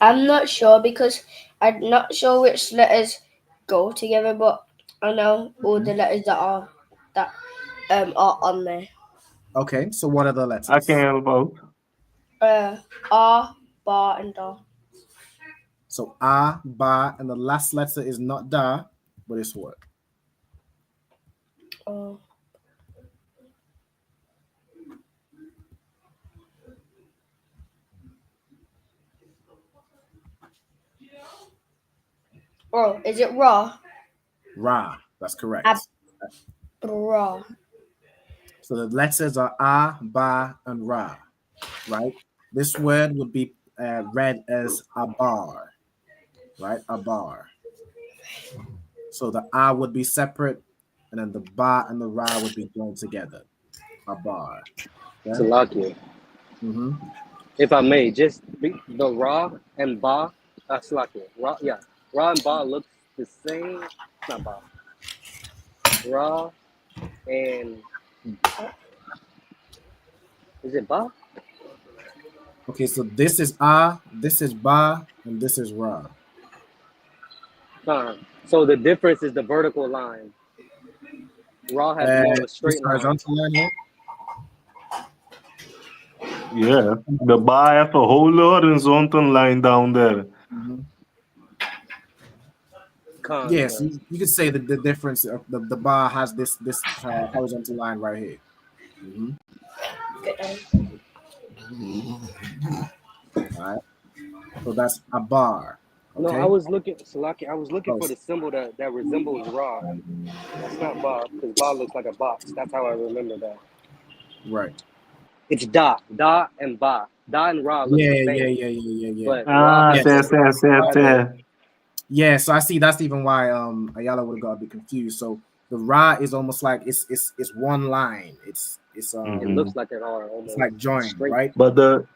I'm not sure because I'm not sure which letters go together, but I know all the letters that are on there. Okay, so what are the letters? I can help out. R, Ba, and Da. So A, Ba, and the last letter is not Da, but it's what? Oh, is it Ra? Ra, that's correct. Ra. So the letters are A, Ba, and Ra, right? This word would be read as Abar, right? Abar. So the A would be separate, and then the Ba and the Ra would be joined together. Abar. Okay? Salakia. If I may, just the Ra and Ba, Salakia. Ra and Ba look the same. It's not Ba. Ra and is it Ba? Okay, so this is A, this is Ba, and this is Ra. So the difference is the vertical line. Ra has more of a straight line. Horizontal line here? Yeah, the Ba has a whole horizontal line down there. Yes, you could say that the difference of the Ba has this horizontal line right here. All right, so that's a bar. Okay? No, I was looking, Salaki. I was looking for the symbol that resembles Ra. That's not Ba, because Ba looks like a box. That's how I remember that. Right. It's Da and Ba. Da and Ra look the same. Yeah. But Yeah, so I see that's even why Ayala would have got a bit confused. So the Ra is almost like it's one line. It's It looks like an R almost. It's like joined, right? But the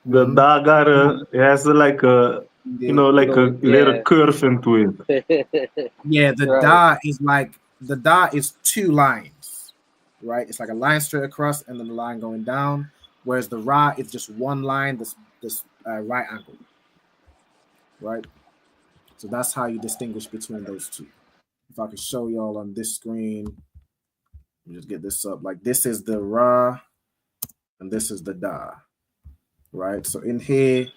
Da got it has like a like a little curve into it. Yeah, the Da is like two lines, right? It's like a line straight across and then the line going down, whereas the Ra is just one line, this right angle, right? So that's how you distinguish between those two. If I could show y'all on this screen, let me just get this up. Like this is the Ra, and this is the Da, right? So in here,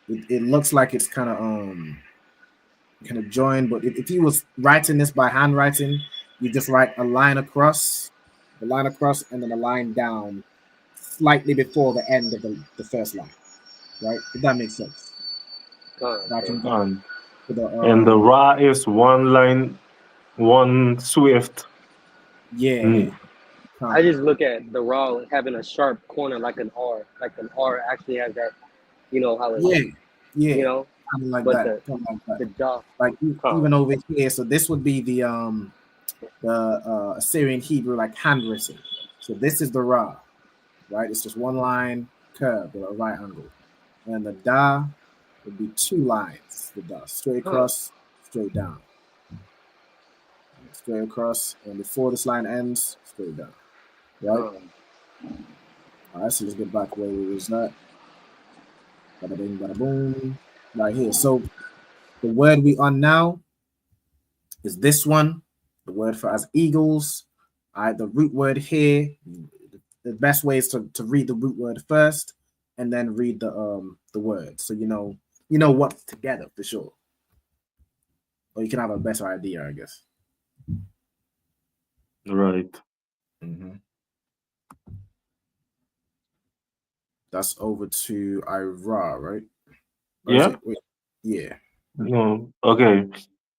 it looks like it's kind of joined, but if you was writing this by handwriting, you just write a line across, and then a line down, slightly before the end of the first line, right? If that makes sense. And the Ra is one line, one swift. Yeah. I just look at the Ra having a sharp corner like an R. Like an R actually has that, how it Yeah. Something like that. The Da. Like even over here, so this would be the Assyrian Hebrew like handwritten. So this is the Ra, right? It's just one line curved at a right angle. And the Da would be two lines. The Da, straight across, straight down. Straight across, and before this line ends, straight down. Right? All right, so let's get back where we was at. Bada bing, bada boom. Right here. So the word we on now is this one, the word for as eagles. All right, the root word here. The best way is to read the root word first and then read the word. So you know what's together for sure. Or you can have a better idea, I guess. Right. That's over to Ira, right? Yeah. Yeah. No. Okay.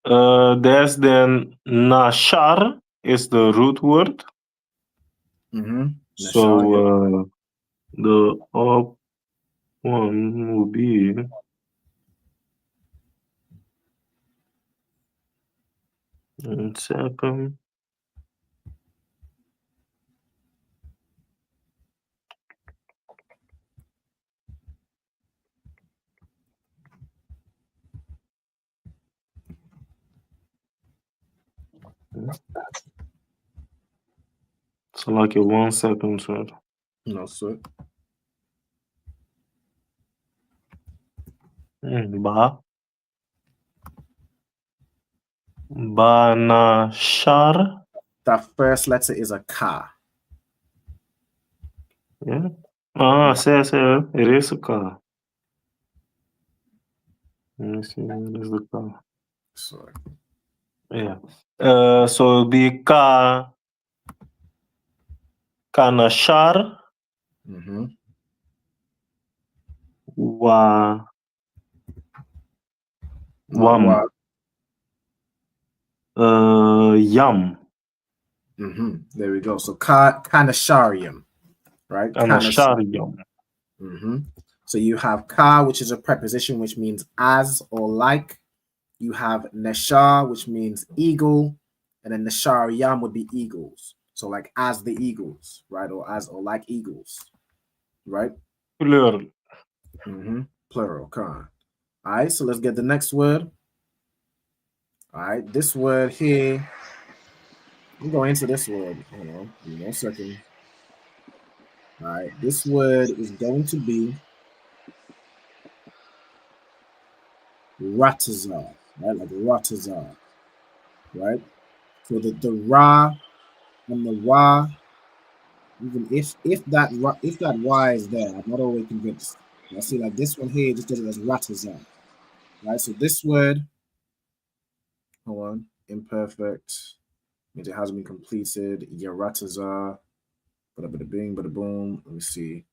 There's then Nashar is the root word. So the up one will be one second. So like a 1 second, sir. No, sir. Banashar. That first letter is a Ka. Yeah. Say, it is a Ka. Let me see, what is the Ka? Sorry. Yeah. So it'll be Kanashar. Wam. Yam. There we go. So Kanasharium, right? Kanasharium. So you have Ka, which is a preposition which means as or like. You have Neshar, which means eagle, and then Nesharium would be eagles. So like as the eagles, right? Or as or like eagles, right? Plural. Plural, Ka. All right, so let's get the next word. All right, this word here. I'm going into this word. Hold on, give me 1 second. All right, this word is going to be Ratazar, right? Like Ratazar, right? So the Ra and the Wa, even if that Y is there, I'm not always convinced. I see like this one here just does it as Ratazar, right? So this word, hold on, imperfect. Means it hasn't been completed. Yaratazar. Bada bing, bada boom. Let me see.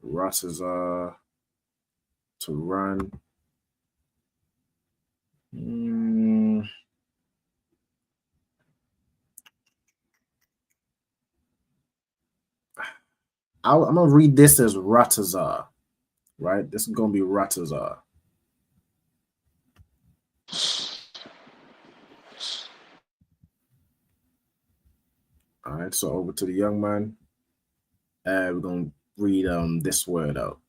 Ratazar. To run. I'm gonna read this as Ratazar. Right? This is gonna be Ratazar. All right, so over to the young man. We're gonna read this word out.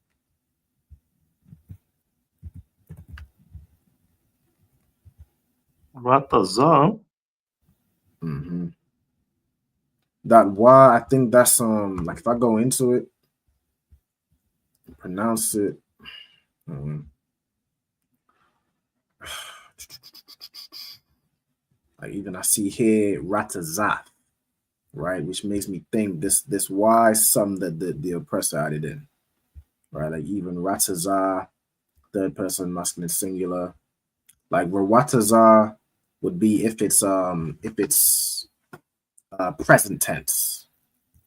Ratazar. Mm-hmm. That wa, I think that's like if I go into it, pronounce it. Like even I see here Ratazah, right, which makes me think this why some that the oppressor added in, right? Like even Ratazah, third person masculine singular. Like Rawatazah would be if it's present tense,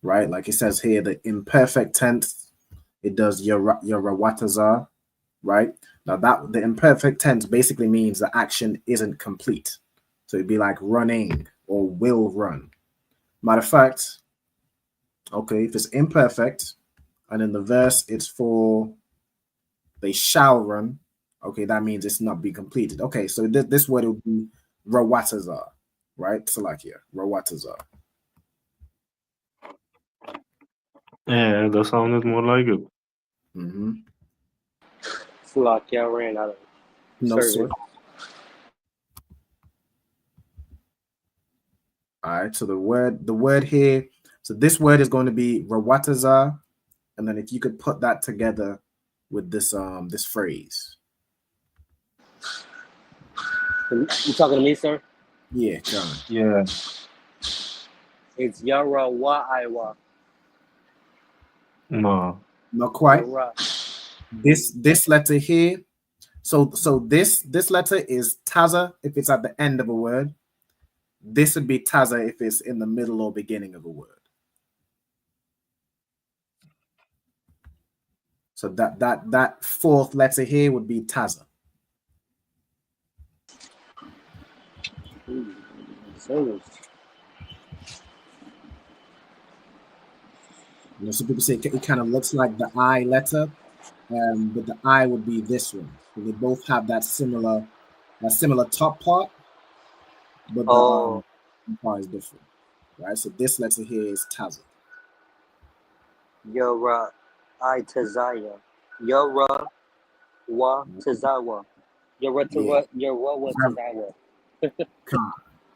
right? Like it says here, the imperfect tense, it does Rawatazah, right? Now that the imperfect tense basically means the action isn't complete. So it'd be like running or will run. Matter of fact, okay, if it's imperfect and in the verse it's for they shall run, okay, that means it's not be completed. Okay, so this word would be Rawatazah, right? Salakia, Rawatazah. Yeah, that sounded more like it. Mm-hmm. Salakia ran out of No, service. sir. All right, so the word here, so this word is going to be Rawatazah, and then if you could put that together with this this phrase. You talking to me, sir? Yeah, John. Yeah. It's Yara Wa Iwa. No. Not quite. Yara. This letter here, so this letter is Taza if it's at the end of a word. This would be Taza if it's in the middle or beginning of a word. So that fourth letter here would be Taza. Service. You know, some people say it kind of looks like the I letter, but the I would be this one. So they both have that similar top part, but the part is different, right? So this letter here is Taza. Yara I Tazaya. Yara Wa Tazawa. Yara Wa Tazawa.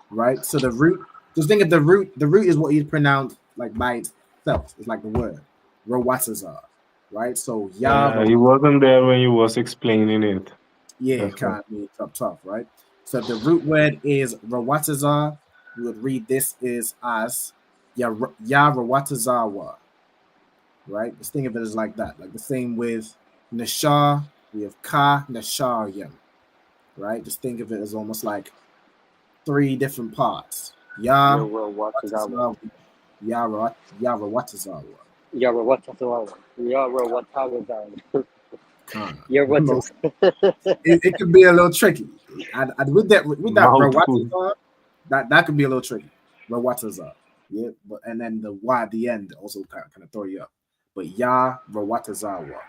Right? So the root, just think of the root is what you pronounce like by itself. It's like the word. Rawatazah, right? So Yeah, he wasn't there when you was explaining it. yeah, kind of be tough, right? So the root word is Rawatazah. You would read this is as Rawatazawa, right? Just think of it as like that. Like the same with Nashar, we have Ka Nasharyam, right? Just think of it as almost like three different parts. Rawatazawa. Rawatazawa. It could be a little tricky. With that Rawatazah, that could be a little tricky. Rawatazah, yeah, but and then the Y at the end also kind of throw you up. But Rawatazawa.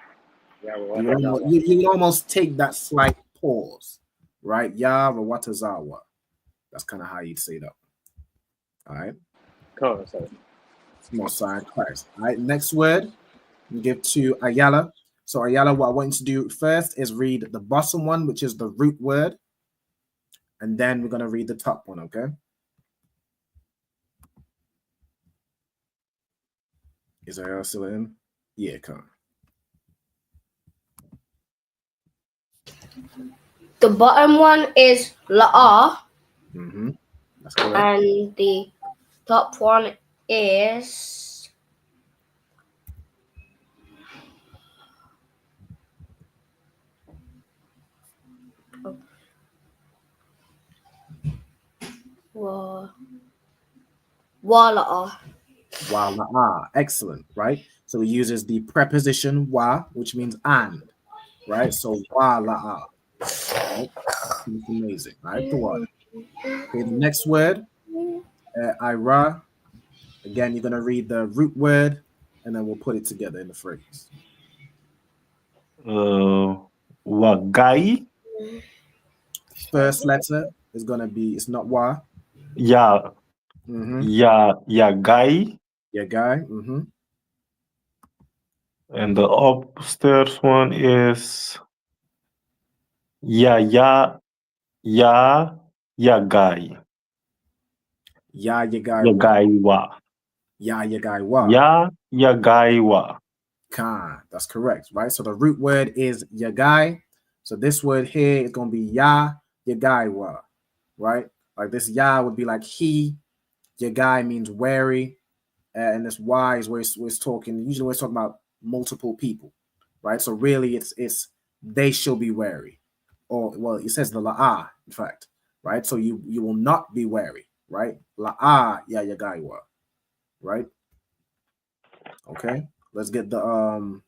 You almost take that slight pause, right? Rawatazawa. That's kind of how you'd say that. All right. More sign Christ. All right. Next word, we give to Ayala. So Ayala, what I want you to do first is read the bottom one, which is the root word, and then we're gonna read the top one. Okay. Is Ayala still in? Yeah, come on. The bottom one is La'ah. Mm-hmm. That's correct. And the top one is Wala'ah. Wala'ah. Excellent, right? So he uses the preposition wa, which means and, right? So wala'ah. Right? It's amazing, right? The word. Okay, the next word, Ira. Again, you're gonna read the root word, and then we'll put it together in the phrase. Wagai. First letter is gonna be, it's not wa. Yeah. Yagai. Yagai. And the upstairs one is Yagai. Yagaiwa. Yagaiwa. Yagaiwa. Yagaiwa. That's correct, right? So the root word is yagai. So this word here is going to be yagaiwa, right? Like this ya would be like he. Yagai means wary. And this y is where it's talking. Usually we're talking about multiple people, right? So really it's they shall be wary. Or, well, it says the la'ah, in fact, right? So you will not be wary, right? La'ah ya yagaiwa, right? Okay, let's get the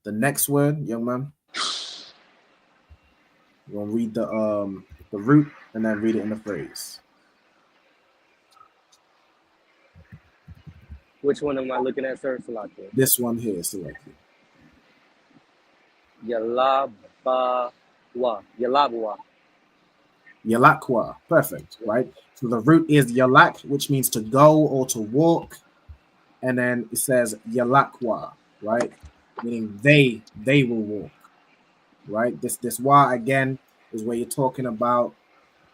next word, young man. You're gonna read the root and then read it in the phrase. Which one am I looking at, sir? Salaki. This one here, Salaki. Yalabwa. Yalakwa. Perfect, right? So the root is yalak, which means to go or to walk. And then it says yalakwa, right? Meaning they will walk. Right? This wa again is where you're talking about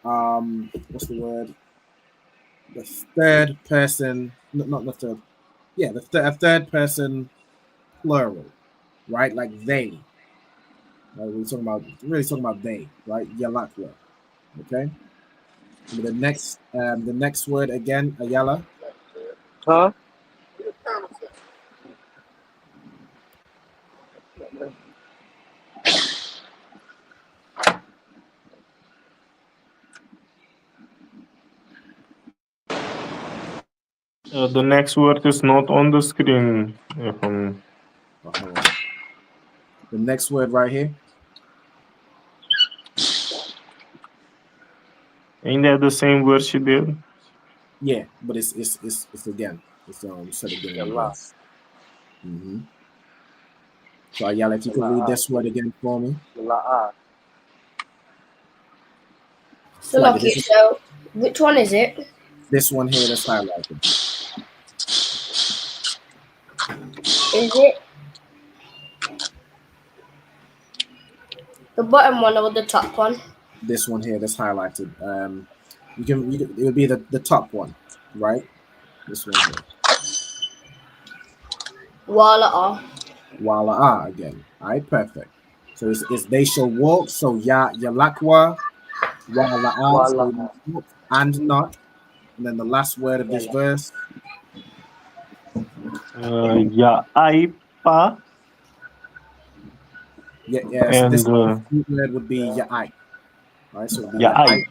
what's the word? The third person, not the third. Yeah, the third person plural, right? Like they. Right? We're really talking about they, right? Yalakwa. Okay. And the next word again, Ayala. Huh? The next word is not on the screen. The next word right here. Ain't that the same word she did? Yeah, but it's again. It's said again in the verse. So Ayala, if you could read this word again for me. So lucky. So which one is it? This one here that's highlighted. Is it the bottom one or the top one? This one here that's highlighted. It would be the top one, right? This one here. Wala again. All right, perfect. So it's they shall walk. So yalakwa, wala so and not. And then the last word of this verse. Ya'aipa. Yeah. So this word would be ya'ai. Right. So ya'ai.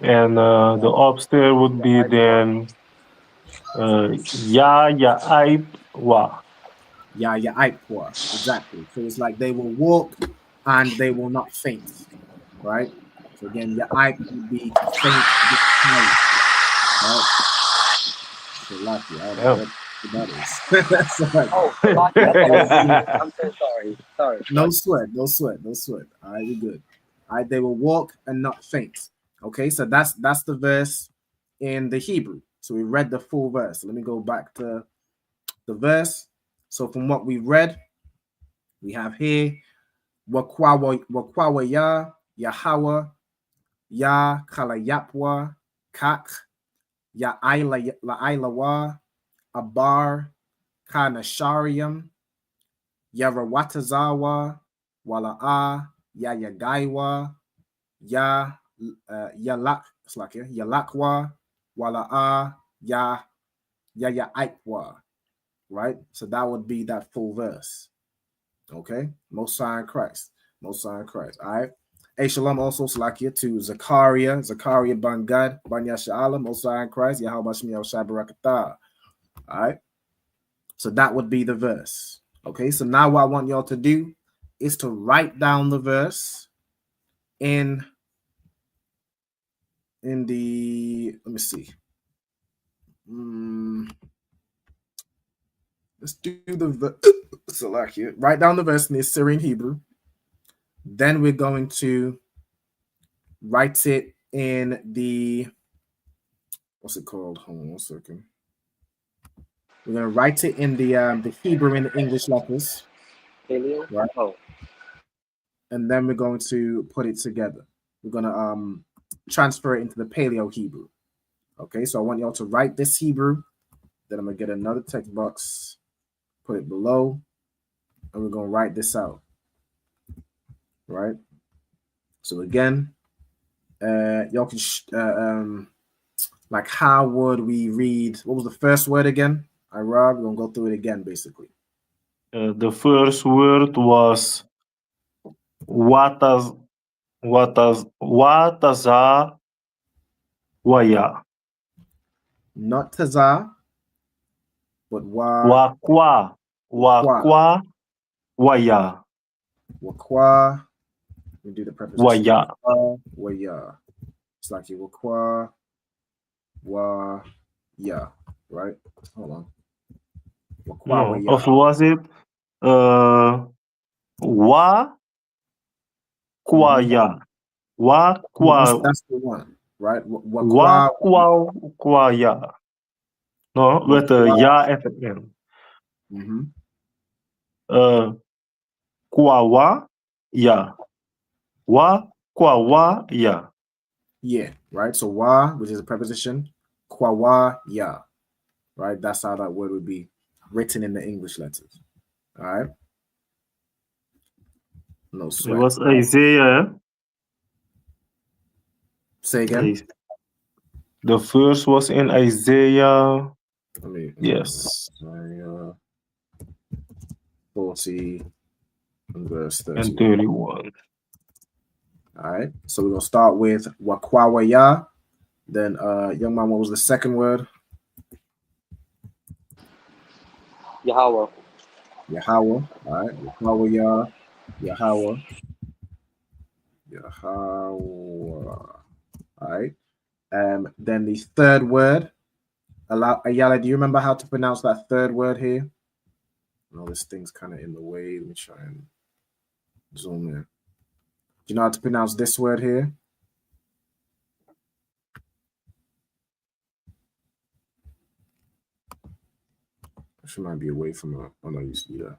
And the upstairs would be then ya'aipa. Ya'aipa. Exactly. So it's like they will walk and they will not faint. Right. So again, ya'ai would be to faint. Right. So lucky. I don't know what that is. I'm so sorry. No sweat. All right, we're good. All right, they will walk and not faint. Okay, so that's the verse in the Hebrew. So we read the full verse. Let me go back to the verse. So from what we read, we have here Wakwawa ya Yahweh Ya Kalayapwa Kak Ya Lailawa Abar Kanasharium Yarawatazawa Wala'a Ya Yagaiwa Ya Yalakwa Wala'a Ya Aikwa. Right? So that would be that full verse. Okay? Most High in Christ. All right. Hey, shalom also Salakia to Zachariah Bangad, Banya Sha'ala, Most High in Christ, Yahweh Shmi al Shabarakatah. All right. So that would be the verse. Okay, so now what I want y'all to do is to write down the verse in the, let me see. Let's do the so like here. Write down the verse in the Syrian Hebrew. Then we're going to write it in the what's it called? Hold on 1 second. We're gonna write it in the Hebrew and the English letters. Paleo? Right. Oh. And then we're going to put it together. We're gonna transfer it into the Paleo Hebrew. Okay, so I want y'all to write this Hebrew. Then I'm gonna get another text box, put it below, and we're gonna write this out. Right. So again, y'all can like, how would we read? What was the first word again? Rob, we're gonna go through it again, basically. The first word was wataza waya. Not taza, but wa. Wakwa waya. Wakwa. We do the preposition. Waya. Waya. It's like you wakwa wa ya. Right? Hold on. Wakwa No, waya. of was it wa kwaya. Wa kwa. That's the one, right? Wa kwaya. No, with a ya at the end. Kwawa ya. Wa kwawa ya. Yeah, right. So wa, which is a preposition, kwawa ya. Right? That's how that word would be written in the English letters. All right. No sweat. It was Isaiah. Say again. The first was in Isaiah. Yes. Isaiah 40 and verse 31. And 31. All right. So we're gonna start with wakwawaya. Then young man, what was the second word? Yahweh. Yahweh. All right. Wakwawaya. Yahweh. Yahweh. All right. Then the third word. Ayala, do you remember how to pronounce that third word here? No, this thing's kind of in the way. Let me try and zoom in. Do you know how to pronounce this word here? She might be away from her. Oh no, you see that.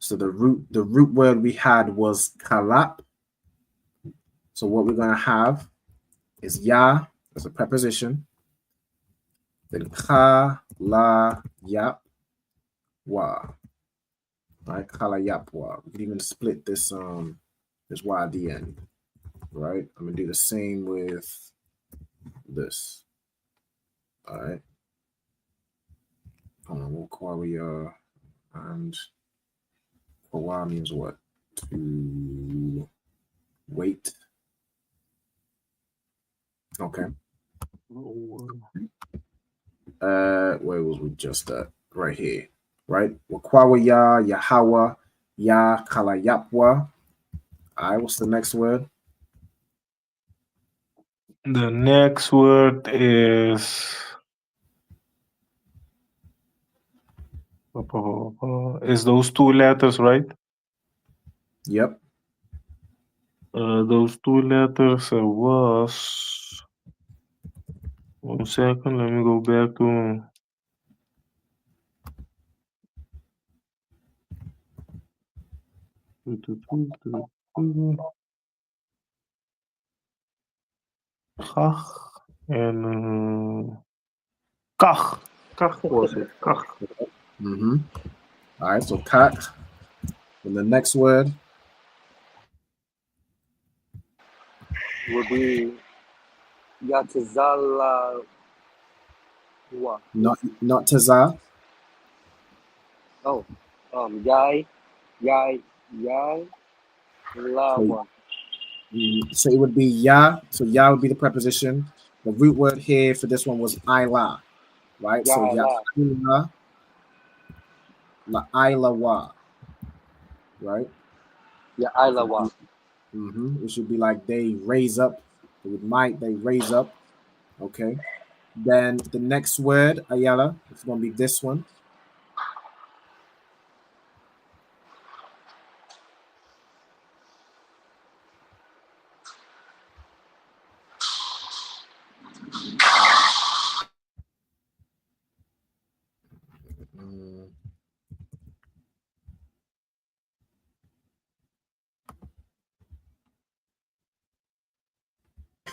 So the root word we had was kalap. So what we're gonna have is ya as a preposition. Then ka, la, yap, wa. Right, kala, yap, wa. We can even split this this y at the end. Right, I'm gonna do the same with this. All right. Hold on, we'll call we and wa means what? To wait. Okay. Where was we just at? Right here. Right? Wakwawa ya, Yahawa, ya, kala yapwa. All right, what's the next word? The next word is those two letters, right? Yep. Those two letters was 1 second. Let me go back to Kach and Kach. Kach was it? Kach. Mm-hmm. All right, so kak. And the next word would be Yatazala. not taza. Oh, Yai, Lawa. So it would be ya. So ya would be the preposition. The root word here for this one was ila, right? So ya la ilawa, right? Yeah, Ilawa. It should be like they raise up. With might they raise up. Okay. Then the next word, Ayala, it's gonna be this one.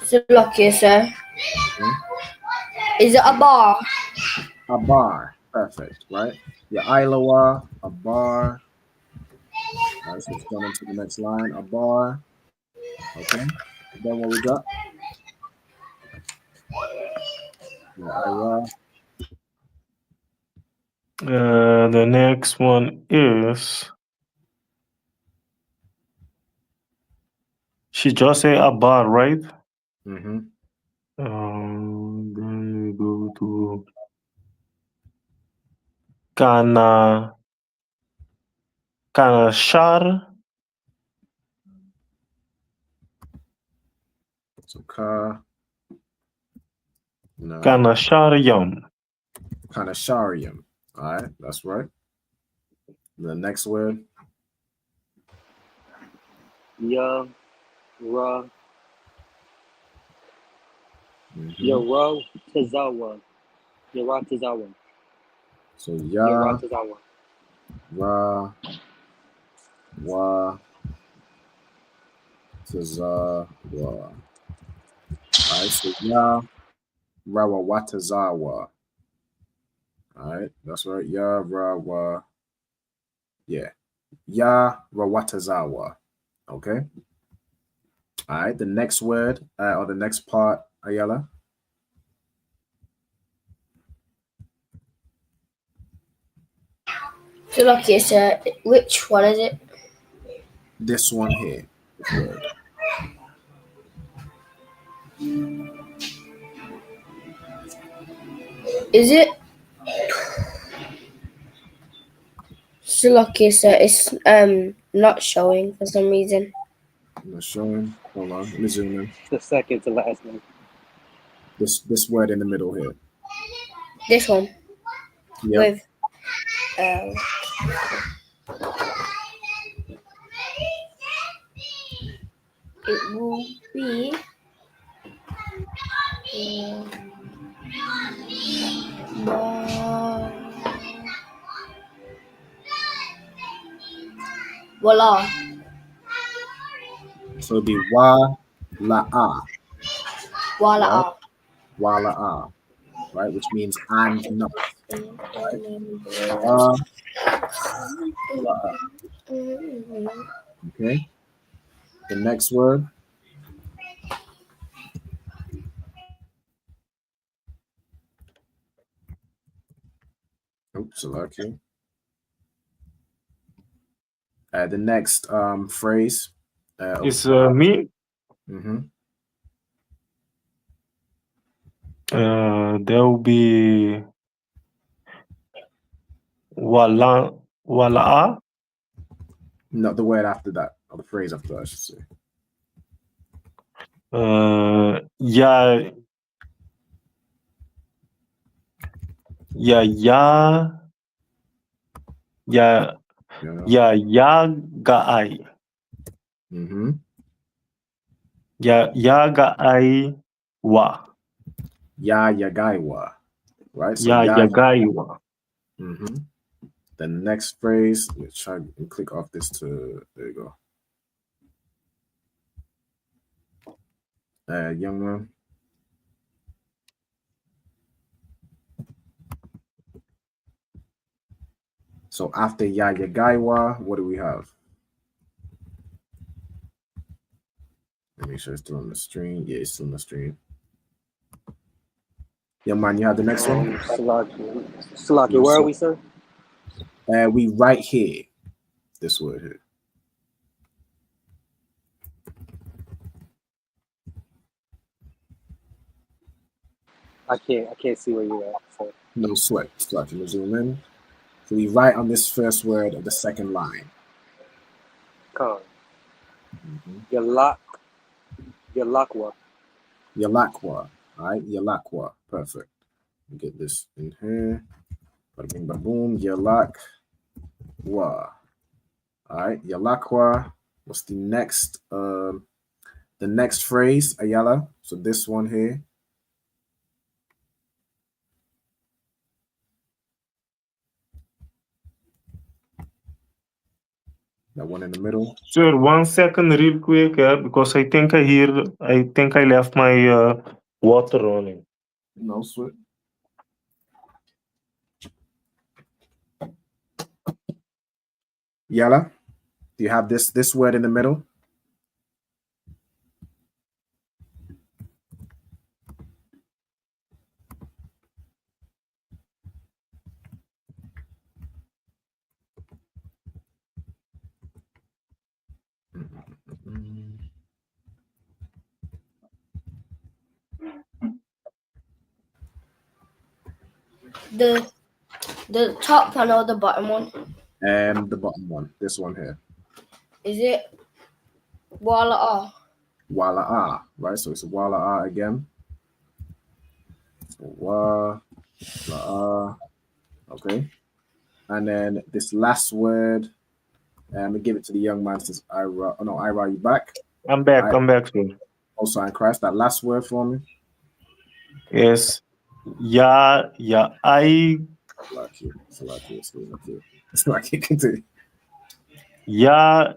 So lucky, sir. Hmm? Is it a bar? A bar. Perfect, right? Your Iloa, a bar. All right, so it's going into the next line. A bar. Okay. Then what we got? Your Ira. The next one is. She just say a bar, right? Mm-hmm. Then we go to Kana Shar. So ka. No. Kana Sharyam. Kanasharium. All right, that's right. The next word. Ya Ra Mm-hmm. Yara Tazawa. Yara Tazawa. So Yara ya, Tazawa. ra, wa, taza, wa. All right, so ya, ra, wa, wa, tazawa. All right, that's right. Ya, ra, wa. Yeah. Ya, ra, wa, tazawa. Okay. All right, the next word or the next part, Ayala. So lucky, sir. Which one is it? This one here. This word. Is it? So lucky, sir. It's not showing for some reason. I'm not showing. Hold on. Let me zoom in. The second to last name. This word in the middle here. This one. Yep. With it will be voila. So it'll be wa la ah. Voila. Right? Wa la ah. Right? Which means and not. Right? La ah. Okay. The next word. Oops, lucky. The next phrase. It's me. Mm-hmm. There will be Wala. Not the word after that, or the phrase after that, I should say. Ya Gaai. Mm-hmm. Ya Gaai Wa. Ya Yagaiwa. Right? So Ya Yagaiwa. Mm-hmm. The next phrase, let's try and click off this to there you go. Young man. So after Ya Yagaiwa, what do we have? Let me make sure it's still on the stream. Yeah, it's still on the stream. Young man, you have the next one? Salaki, where are we, sir? We right here. This word here. I can't see where you're at. So. No sweat. Start to zoom in. So we write on this first word of the second line. Con. Mm-hmm. Yalakwa. Yalakwa. All right, Yalakwa. Perfect. Get this in here. Bada bing, bada boom. Yalakwa. All right, Yalakwa. What's the next? The next phrase, Ayala. So this one here. That one in the middle. Sir, 1 second real quick, because I think I left my water running. No sweat. Yella, do you have this word in the middle? The top one or the bottom one? And the bottom one, this one here. Is it Wala? Wala, right? So it's Wala again. Wa, la, okay. And then this last word, I'm gonna give it to the young man since Ira. Oh no, Ira, you back? I'm back. I'm back, sir. Also, in Christ, that last word for me. Yes. I. It's like you can do. I.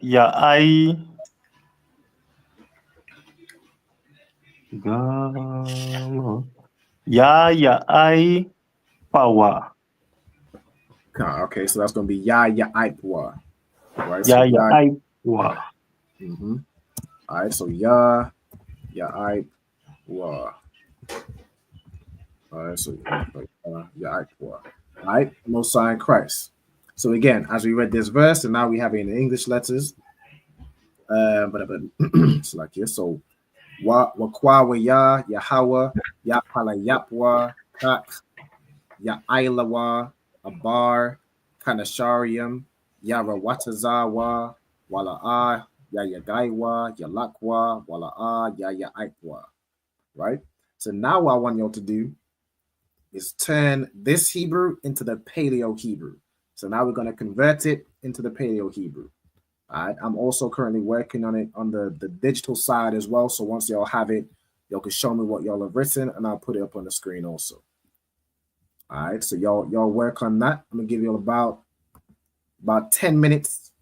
I. Power. Okay, so that's gonna be Ipwa. Right? Ya So Ipwa. Mm-hmm. All right, so Ipwa. All right, so Ipwa. All right, Most High in Christ. So again, as we read this verse, and now we have it in English letters. But it's like here. So Wakwa Ya Yahweh Yapala Yapwa Kak Ya Ilawa Abar Kanasharium Yara Watazawa Wala'a Ya Yagaiwa Yalakwa Wala'a Ya Aikwa. Right? So now what I want y'all to do is turn this Hebrew into the Paleo Hebrew. So now we're going to convert it into the Paleo Hebrew. All right. I'm also currently working on it on the digital side as well. So once y'all have it, y'all can show me what y'all have written and I'll put it up on the screen also. All right. So y'all work on that. I'm gonna give you about 10 minutes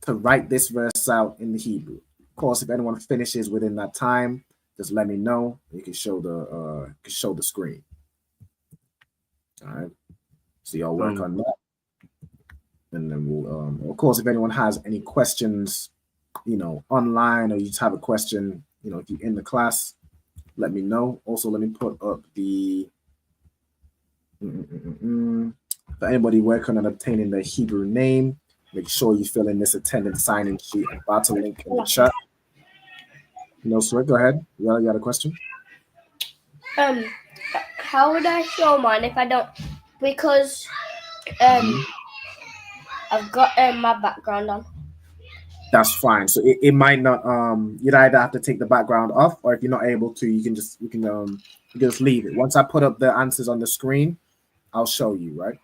to write this verse out in the Hebrew. Of course, if anyone finishes within that time, just let me know. You can show the screen. All right. So y'all work on that. And then we'll, of course, if anyone has any questions, online, or you just have a question, if you're in the class, let me know. Also, let me put up the, for anybody working on obtaining the Hebrew name, make sure you fill in this attendance sign-in sheet and battle link in the chat. No sweat, go ahead. You got a question? How would I show mine if I don't? Because I've got my background on. That's fine. So it might not. You'd either have to take the background off, or if you're not able to, you can just leave it. Once I put up the answers on the screen, I'll show you. Right?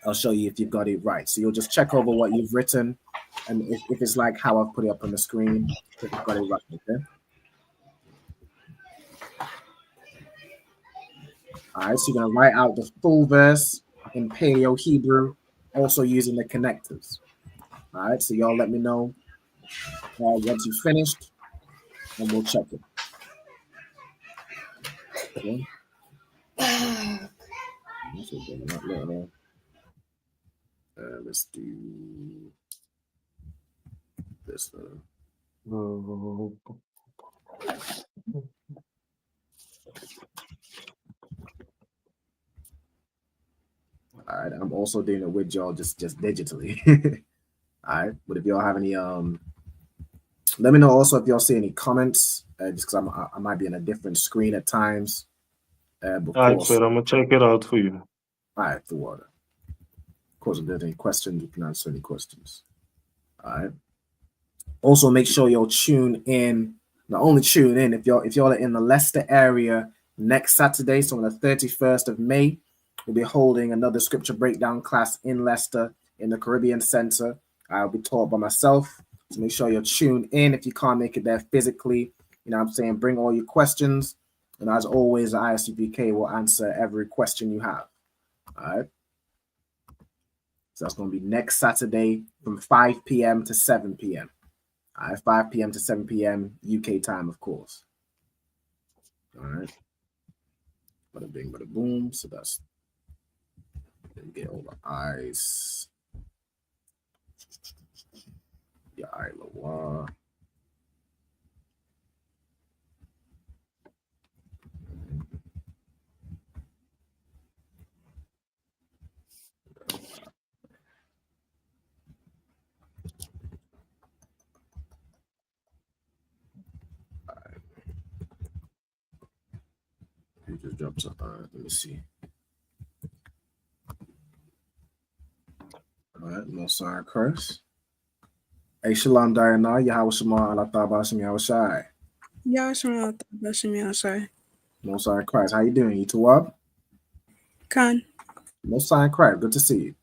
I'll show you if you've got it right. So you'll just check over what you've written, and if it's like how I've put it up on the screen, if you've got it right. Okay. All right. So you're gonna write out the full verse in Paleo Hebrew, also using the connectors. All right. So y'all let me know once you've finished, and we'll check it. Okay. Let's do this. All right, I'm also doing it with y'all just digitally. All right, but if y'all have any, let me know also if y'all see any comments, just because I might be in a different screen at times. All right, sir, I'm gonna check it out for you. All right, the water. Of course, if there's any questions, you can answer any questions. All right. Also, make sure you'll tune in. Not only tune in if y'all are in the Leicester area next Saturday, so on the 31st of May. We'll be holding another scripture breakdown class in Leicester in the Caribbean Center. I'll be taught by myself. So make sure you're tuned in if you can't make it there physically. You know what I'm saying? Bring all your questions. And as always, the ISUPK will answer every question you have. All right. So that's going to be next Saturday from 5 p.m. to 7 p.m. 5 p.m. to 7 p.m. UK time, of course. All right. Bada bing, bada boom. So that's get all the eyes. Yeah, eye Loa. He just dropped some. Let me see. All right, no sign, Chris. Hey, Shalom Diana, Yahweh Shema, Allah Tabashim Yahweh Shai. Yahweh Shema, Tabashim Yahweh Shai. No sign, Christ. How you doing? You two up? Khan. No sign, Christ. Good to see you.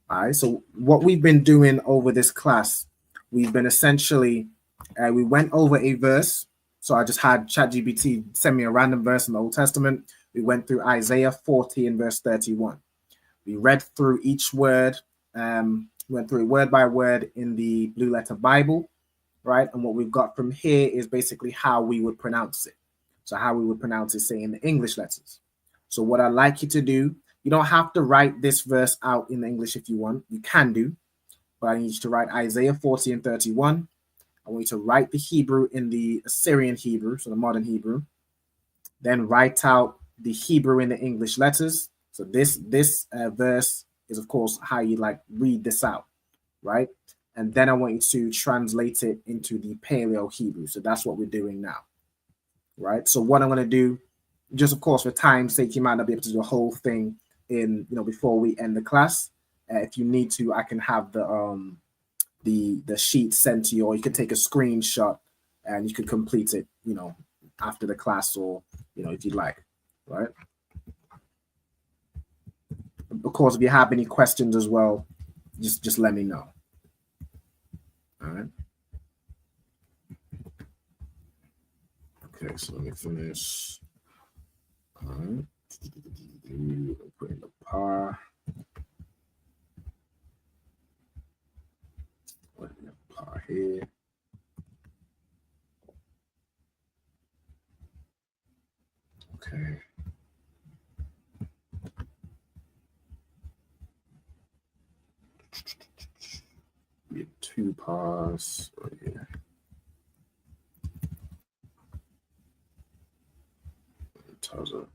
All right, so what we've been doing over this class, we've been essentially, we went over a verse. So I just had ChatGPT send me a random verse in the Old Testament. We went through Isaiah 40 and verse 31. We read through each word, went through it word by word in the Blue Letter Bible, right? And what we've got from here is basically how we would pronounce it. So how we would pronounce it, say, in the English letters. So what I'd like you to do, you don't have to write this verse out in English if you want. You can do, but I need you to write Isaiah 40 and 31. I want you to write the Hebrew in the Assyrian Hebrew, so the modern Hebrew. Then write out the Hebrew in the English letters. So this verse is, of course, how you read this out, right? And then I want you to translate it into the Paleo Hebrew. So that's what we're doing now, right? So what I'm going to do, just of course, for time's sake, you might not be able to do the whole thing in, before we end the class. If you need to, I can have the sheet sent to you, or you can take a screenshot and you can complete it, after the class, or, if you'd like, right? Of course, if you have any questions as well, just let me know. All right. Okay, so let me finish. All right. Put in the par. Put in the par here. Okay. Get 2 pars right here. Taza.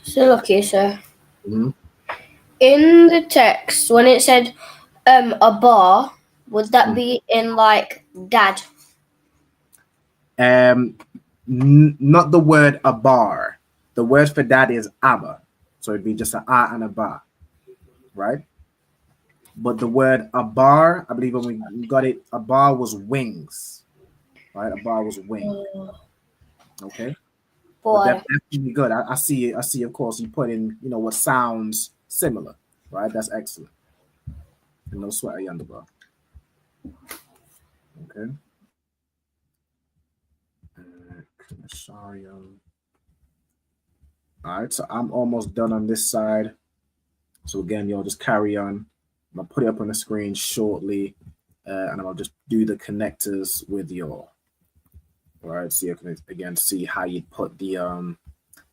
So look here, sir. Mm-hmm. In the text, when it said a bar, would that be in dad? Not the word abar. The word for dad is abba. So it'd be just an a and a ba, right? But the word abar, I believe when we got it, abar was wings, right? Abar was wing. Okay. But that's actually good. I see. Of course, you put in, what sounds similar, right? That's excellent. And no sweat at the bar. Okay. Sorry. All right, so I'm almost done on this side. So again, y'all just carry on. I'm gonna put it up on the screen shortly, and I'll just do the connectors with y'all. All right, so you can again see how you put the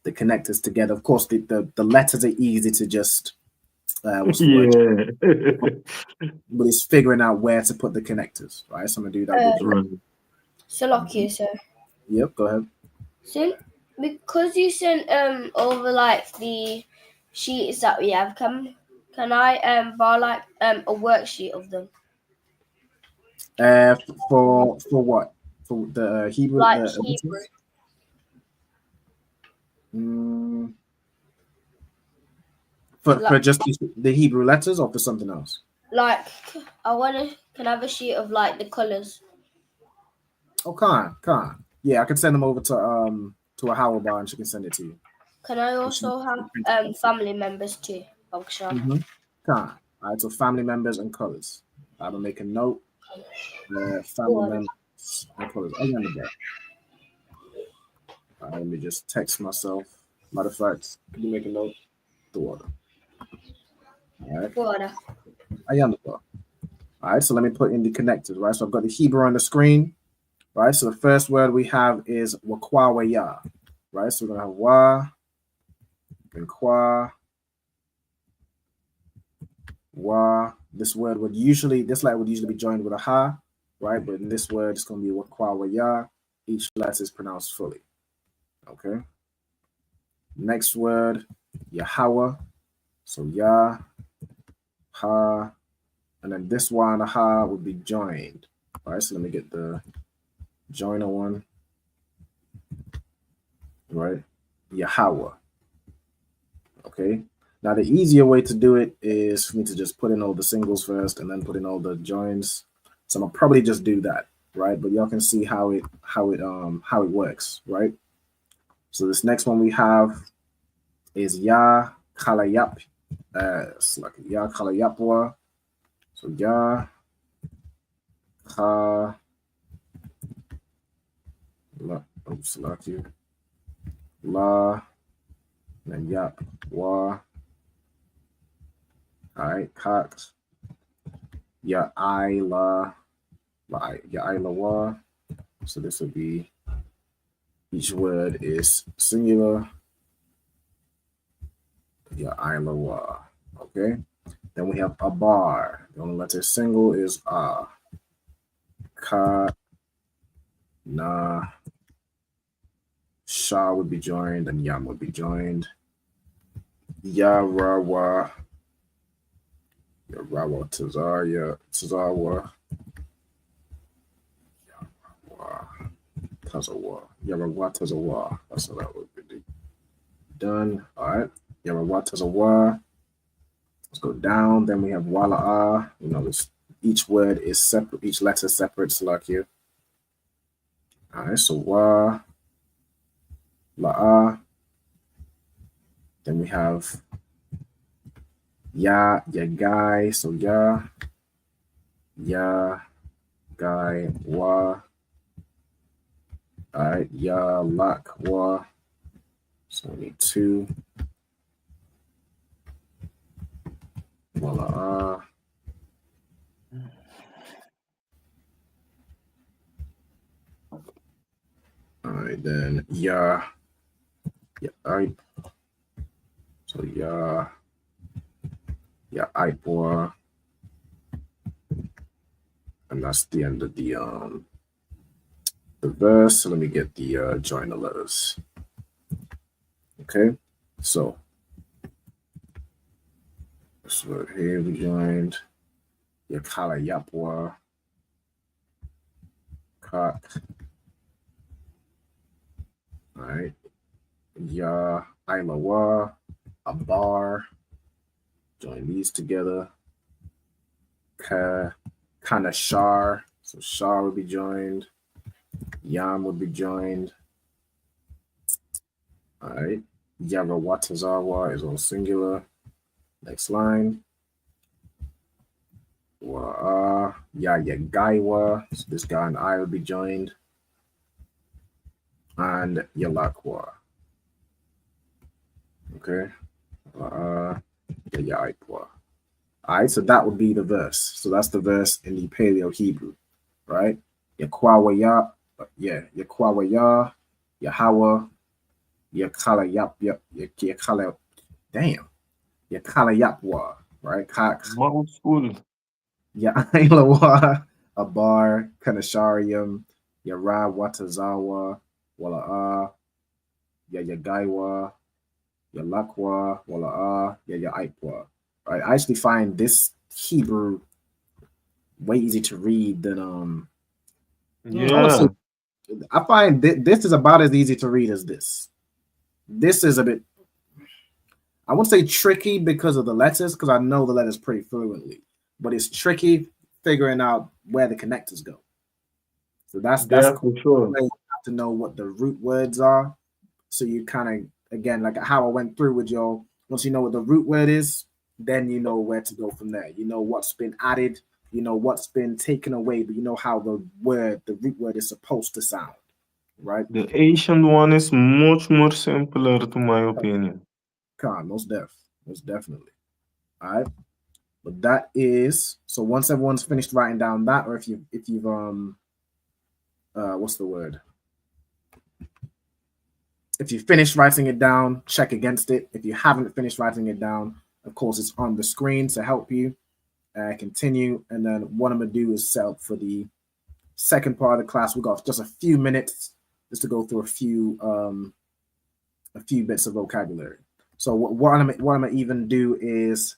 connectors together. Of course, the letters are easy to just but it's figuring out where to put the connectors, right? So I'm gonna do that with you. So look here, sir. Yep, go ahead. So because you sent over the sheets that we have, can I borrow a worksheet of them? For what? For the Hebrew? Hebrew. For just the Hebrew letters, or for something else? Can I have a sheet of the colors? Oh, can. Yeah, I can send them over to a Howard bar and she can send it to you. Can I also have family members too? Can. All right, so family members and colors. I'm gonna make a note. Family members. I call it Ayanaba. Let me just text myself. Matter of fact, can you make a note? The water. All right. Water. Ayanaba. All right, so let me put in the connectors, right? So I've got the Hebrew on the screen, right? So the first word we have is wakwawaya, right? So we're gonna have wa, and kwa, wa. This letter would usually be joined with a ha, right? But in this word, it's gonna be wakwawaya. Each letter is pronounced fully. Okay. Next word, Yahweh. So ya, ha, and then this one, the ha, would be joined. All right, so let me get the joiner one. Right? Yahweh. Okay. Now the easier way to do it is for me to just put in all the singles first and then put in all the joins. So I'm gonna probably just do that, right? But y'all can see how it works, right? So this next one we have is Ya Kalayap. It's like Ya Kalayapwa. So Ya Ka La, oops, lucky. La, and then Yap Wa. All right, Cox. Ya Ila, Ya Ila Wa. So this would be, each word is singular. Ya Ila Wa. Okay. Then we have Abar. The only letter single is A. Ka, Na, Sha would be joined, and Yam would be joined. Ya Rawa. Ya Rawa Tazarya, Tazawa. Tazawa. Yarawa Tazawa. That's how that would be done. All right. Yarawa Tazawa. Let's go down. Then we have Wala'a. You know, each word is separate, each letter is separate, so like here. All right, so Wa, La'a. Then we have Ya, Yagai. So Ya, Ya, Gai, Wa. All right, Ya, Lak, Wa. So we need 2. Wala'a. All right, then Ya, Ipe. So Ya, Ipewa. And that's the end of the verse. So let me get the joiner letters. Okay, so this word here we joined. Yakala Yapwa. Cock. All right. Ya Ilawa. Abar. Join these together. Kana Shar. So Shar would be joined. Yam would be joined. All right. Yarawatazawa is all singular. Next line. Yagaiwa. So this guy and I will be joined. And Yalakwa. Okay. Yaipwa. All right, so that would be the verse. So that's the verse in the Paleo Hebrew, right? Yakwawaya, Yakwawaya, Yahweh, Yakala Yap, Yakala, damn, Yakala Yapwa, right? Cox. Mouthful. Yailawa, Abar, Kanasharium, Yara Watazawa, Wala'a, Yagaiwa, Yalakwa, Wala'a, Yaipwa. Right? I actually find this Hebrew way easier to read than Yeah. I find this is about as easy to read as this. This is a bit, I wouldn't say tricky because of the letters, because I know the letters pretty fluently, but it's tricky figuring out where the connectors go. So that's for sure. You have to know what the root words are. So you kind of, again, like how I went through with y'all, once you know what the root word is, then you know where to go from there. You know what's been added what's been taken away, but how the root word is supposed to sound, right? The Asian one is much more simpler, to my opinion. Most definitely. All right, but that is so. Once everyone's finished writing down that, or if you've what's the word? If you finish writing it down, check against it. If you haven't finished writing it down, of course, it's on the screen to help you continue. And then what I'm going to do is set up for the second part of the class. We've got just a few minutes just to go through a few bits of vocabulary. So what I'm going to even do is,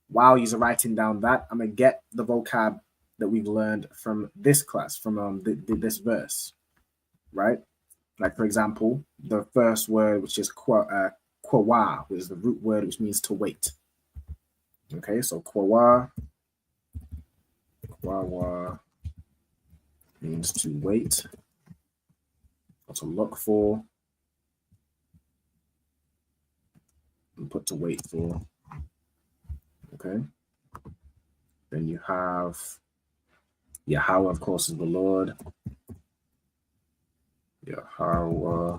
while you're writing down that, I'm going to get the vocab that we've learned from this class, from this verse, right? Like, for example, the first word, which is kwawa, which is the root word, which means to wait. Okay, so kwawa means to wait or to look for, and put to wait for. Okay. Then you have Yahweh, of course, is the Lord. Yahweh.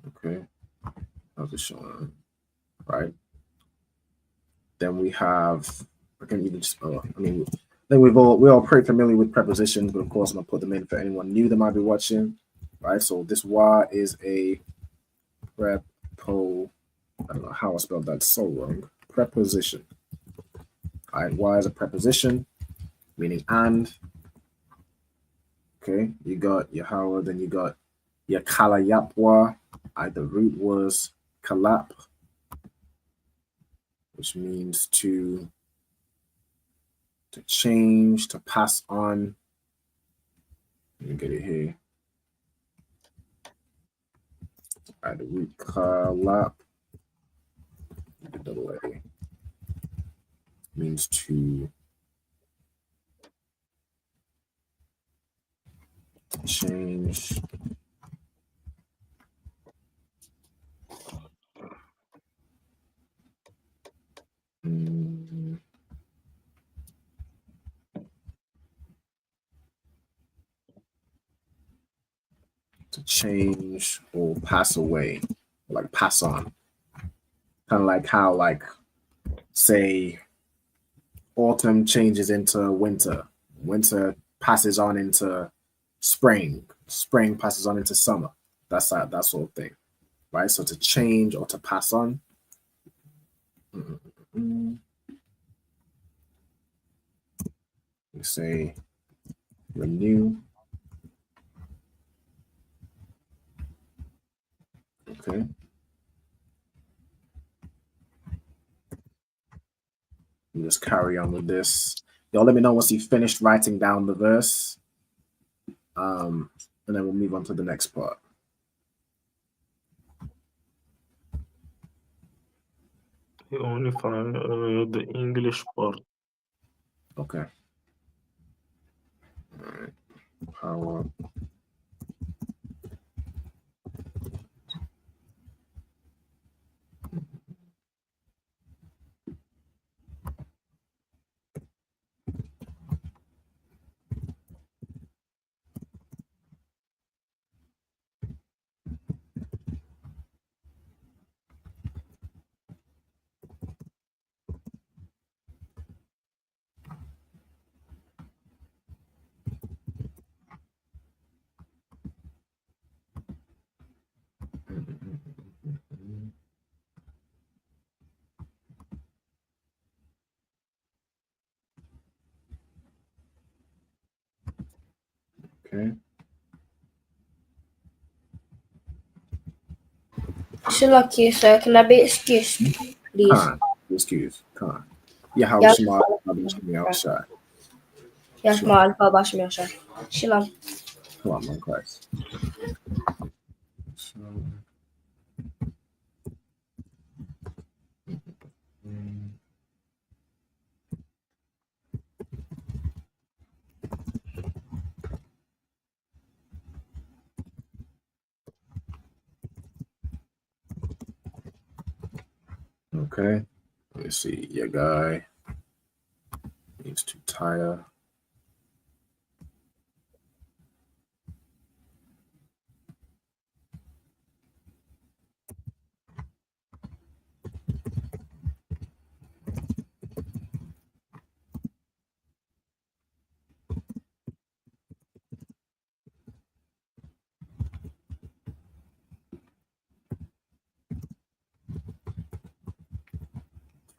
Okay. How's it showing? Right. Then we have, I can even just, then we're all pretty familiar with prepositions, but of course I'm gonna put them in for anyone new that might be watching. Right. So this wa is a prepo. I don't know how I spelled that so wrong. Preposition. All right. Wa is a preposition, meaning and. Okay, you got Yahweh, then you got Yakalayapwa. The root was kalap, which means to change, to pass on. Let me get it here. The root kalap, the double A, means to change. To change or pass away, like pass on. Kind of like how, like, say, autumn changes into winter. Winter passes on into spring. Spring passes on into summer. That sort of thing, right? So to change or to pass on. We say renew. Okay. You just carry on with this. Y'all let me know once you finished writing down the verse. And then we'll move on to the next part. You only find the English part. Okay. All right. Power. Okay. Shilaki, sir, can I be excused, please? Excuse. Yeah, how smart. Outside. Yeah, smart. How about me outside? Shalom. Come on, man, Christ. Okay. Let me see. Yagai means to tire.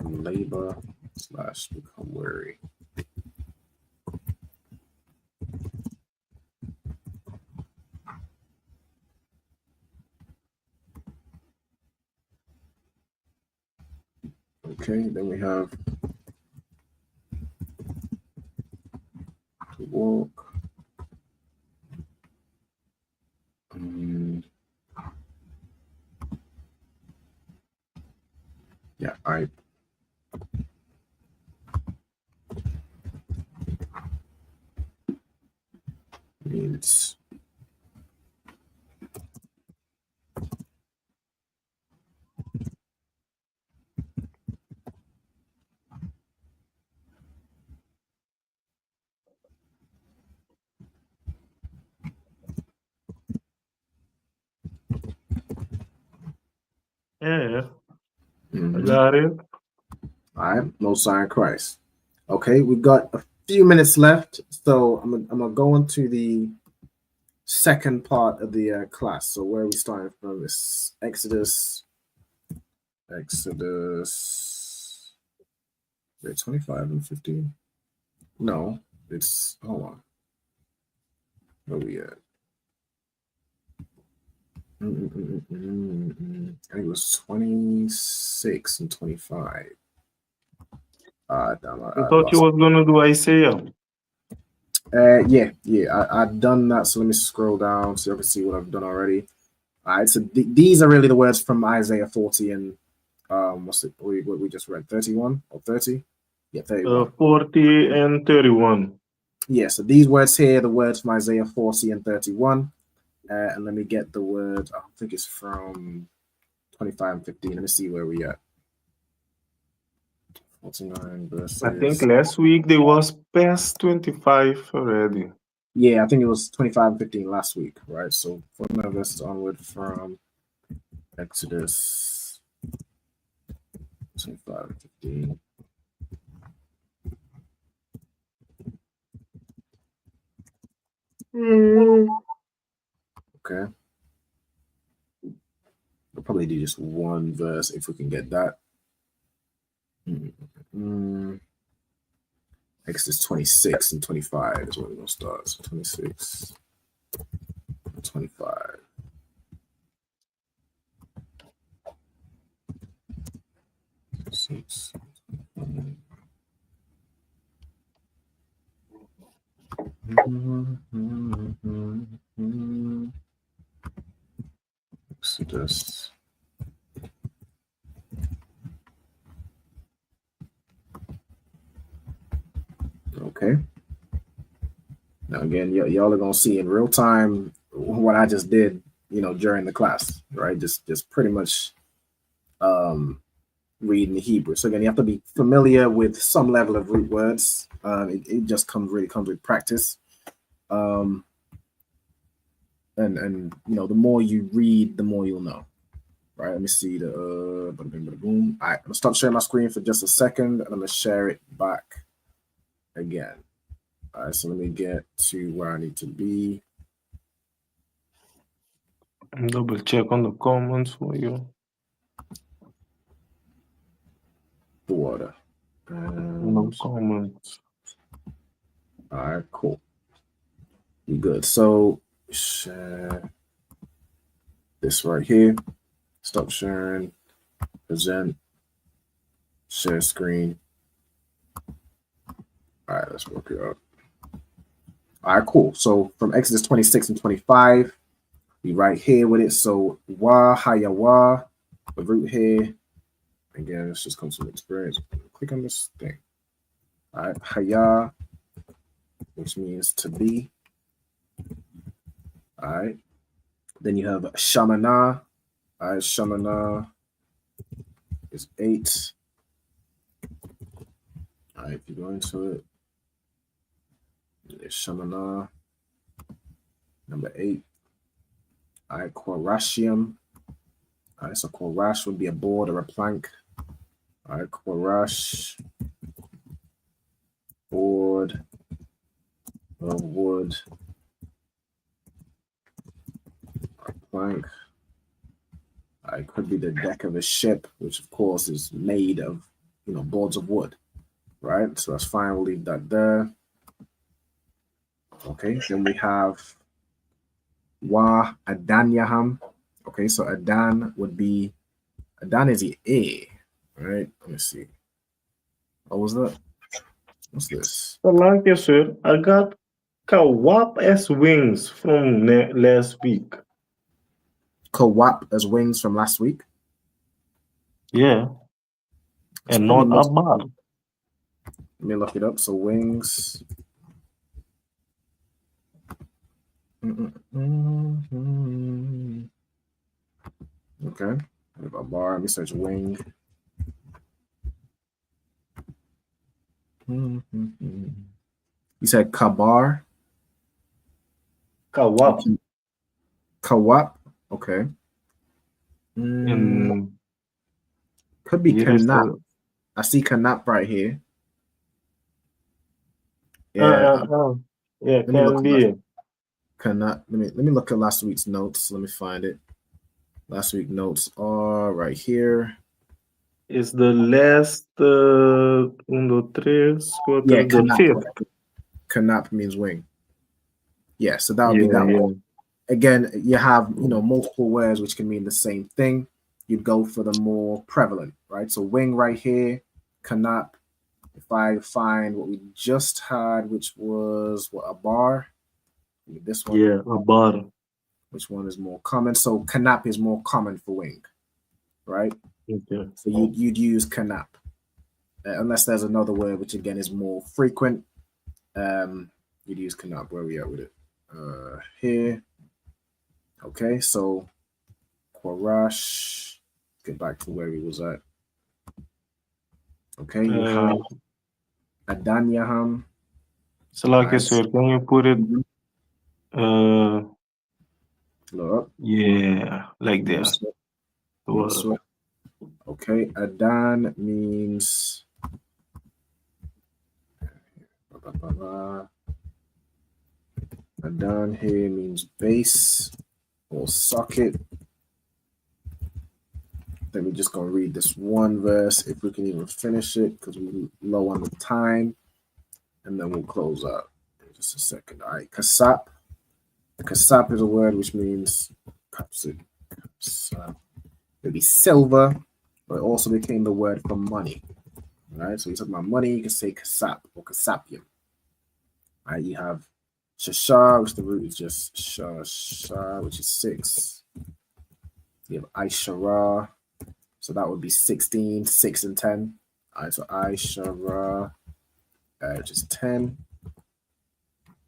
Labor / become weary. Okay, then we have to walk. Yeah, I means Yeah. I got it. all right, Most High in Christ. Okay, we got a few minutes left, so I'm gonna go into the second part of the class. So where are we starting from? Is Exodus. Wait, 25 and 15? No, it's hold on. Where we at? I think it was 26 and 25. I thought you was gonna do Isaiah. Yeah. I've done that. So let me scroll down so you can see what I've done already. All right, so these are really the words from Isaiah 40 and what's it? What we just read? 31 or 30? Yeah, 31. 40 and 31. Yeah, so these words here, the words from Isaiah 40 and 31. And let me get the word. I think it's from 25 and 15. Let me see where we at. 49 verses. I think last week they was past 25 already. Yeah, I think it was 25 and 15 last week, right? So 49 verses onward from Exodus 25 and 15. Okay. We'll probably do just one verse if we can get that. Exodus 26 and 25 is where we're going to start. So 26 and 25. Exodus. Okay. Now again, y'all are gonna see in real time what I just did, during the class, right? Just pretty much reading the Hebrew. So again, you have to be familiar with some level of root words. It just comes with practice. And the more you read, the more you'll know. Right, let me see the boom. All right, I'm gonna stop sharing my screen for just a second, and I'm gonna share it back again. All right, so let me get to where I need to be. Double check on the comments for you. The water. No comments. All right, cool. You good? So share this right here. Stop sharing. Present. Share screen. All right, let's work it out. All right, cool. So from Exodus 26 and 25, we right here with it. So wa hayawa, the root here. Again, this just comes from experience. Click on this thing. All right, haya, which means to be. All right. Then you have shamana. All right, shamana is 8. All right, if you go into it, there's Shemana, number 8. All right, Korashium. All right, so Korash would be a board or a plank. All right, Korash, board of wood, or plank. All right, could be the deck of a ship, which of course is made of, boards of wood, right? So that's fine. We'll leave that there. Okay, then we have Wa Adanyaham. Okay, so Adan is the A, right? Let me see. What was that? What's this? Like you, sir, I got Kawap as wings from last week. Kawap as wings from last week? Yeah. And not Abba. Let me look it up. So wings. Okay. Bar. Let me search wing. You said Kabar? Kawap. Kawap. Okay. Could be Kanap. I see Kanap right here. Yeah. Yeah, can be. Kanap. Let me look at last week's notes. Let me find it. Last week's notes are right here. It's the last 1, 2, 3, yeah, the fifth. Kanap means wing. Yeah, so that would be that one. Again, you have multiple words which can mean the same thing. You'd go for the more prevalent, right? So wing right here, Kanap. If I find what we just had, which was a bar. This one. Yeah, a bar. Which one is more common? So Kanap is more common for wing, right? Okay. So you'd use Kanap. Unless there's another word which again is more frequent. You'd use Kanap. Where are we at with it? Here. Okay, so Korash. Get back to where we was at. Okay, you have Adanyaham. So like I said, can you put it yeah, like that. Okay, Adan means Adan here means base or socket. Then we're just gonna read this one verse if we can even finish it because we're low on the time, and then we'll close out in just a second. All right, kasap. Kasap is a word which means maybe silver, but it also became the word for money. All right, so you talk about money, you can say kasap or kasapium. All right, you have shashar, which the root is just shashar, which is 6. You have aishara, so that would be 16, 6 and 10. All right, so aishara, which is 10.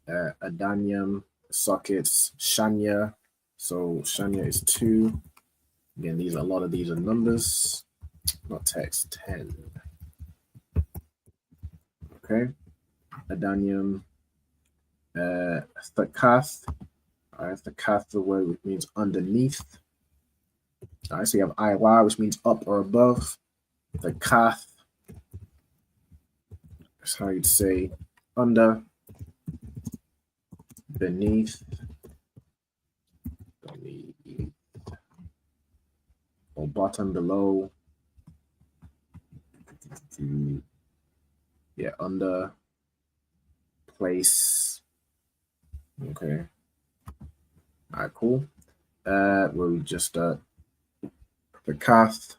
Adanyam, sockets, shanya, so shanya is 2. Again, a lot of these are numbers, not text. 10. Okay, Adanyam, thakath. All right, thakath, the word which means underneath. All right, so you have iwa, which means up or above. Thakath, that's how you'd say under, beneath, or bottom, below. Yeah, under, place. Okay. All right, cool. Where we just the kath,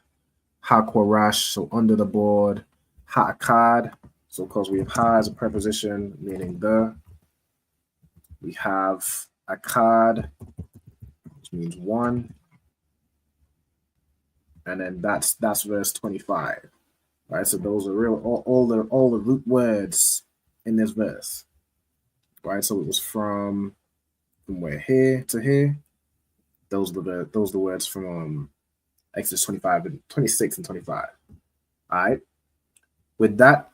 hakwarash, so under the board, ha'akad. So of course we have ha as a preposition meaning the. We have akad, which means 1. And then that's verse 25. Right, so those are all the root words in this verse. Right, so it was from where, here to here. Those are the words from Exodus 25 and 26 and 25. All right. With that,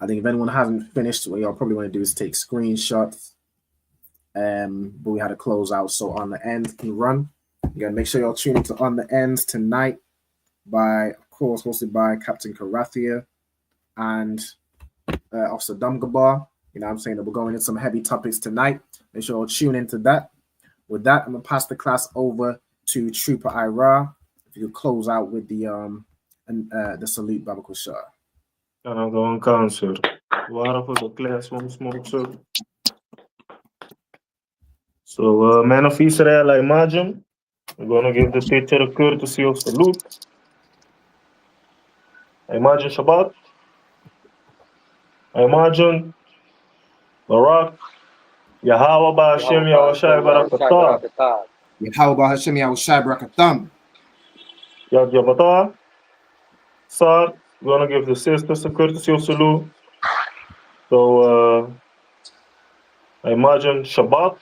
I think if anyone hasn't finished, what y'all probably want to do is take screenshots. But we had to close out, so On the End can run. You gotta make sure y'all tune into On the Ends tonight, of course, hosted by Captain Karathia and Officer Dumgabar. You know what I'm saying? That we're going into some heavy topics tonight. Make sure y'all tune into that. With that, I'm gonna pass the class over to Trooper Ira. If you could close out with the salute, Baba Kushar. And I'm going to answer. Water for the class, one smoke, sir. So, man of Israel, I imagine, I'm going to give the teacher a courtesy of salute. I imagine Shabbat. I imagine Barak. Yahweh Ba'Hashem Yahushai Barakatah. Yahweh Ba'Hashem Yahushai Barakatam. Yad Yamatah. Sad, we're going to give the sisters a courtesy of salute. So, I imagine Shabbat.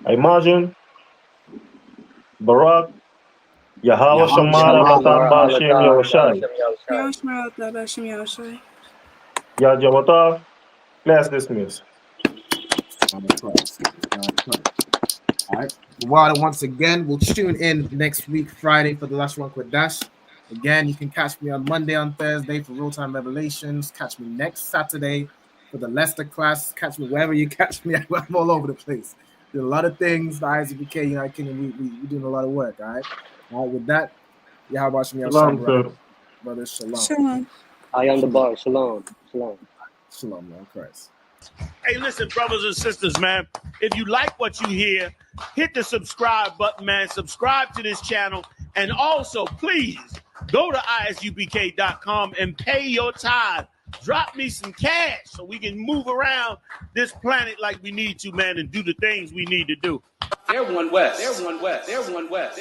I imagine Barak. Yahweh Shamar Alatan Ba'Hashem Yahushai. Yad Yamatah. Class dismissed. All right. Well, once again, we'll tune in next week, Friday, for the Lashawan Qadash. Again, you can catch me on Monday, on Thursday for Real Time Revelations. Catch me next Saturday for the Leicester class. Catch me wherever you catch me. I'm all over the place. Doing a lot of things. The ISUPK United Kingdom, we're doing a lot of work. All right. All right. With that, how about me? Brother, shalom. Shalom. I am the bar. Shalom. Shalom. Shalom, Lord Christ. Hey, listen, brothers and sisters, man. If you like what you hear, hit the subscribe button, man. Subscribe to this channel. And also, please, go to ISUPK.com and pay your tithe. Drop me some cash so we can move around this planet like we need to, man, and do the things we need to do. They're one West. They're one West. They're one West.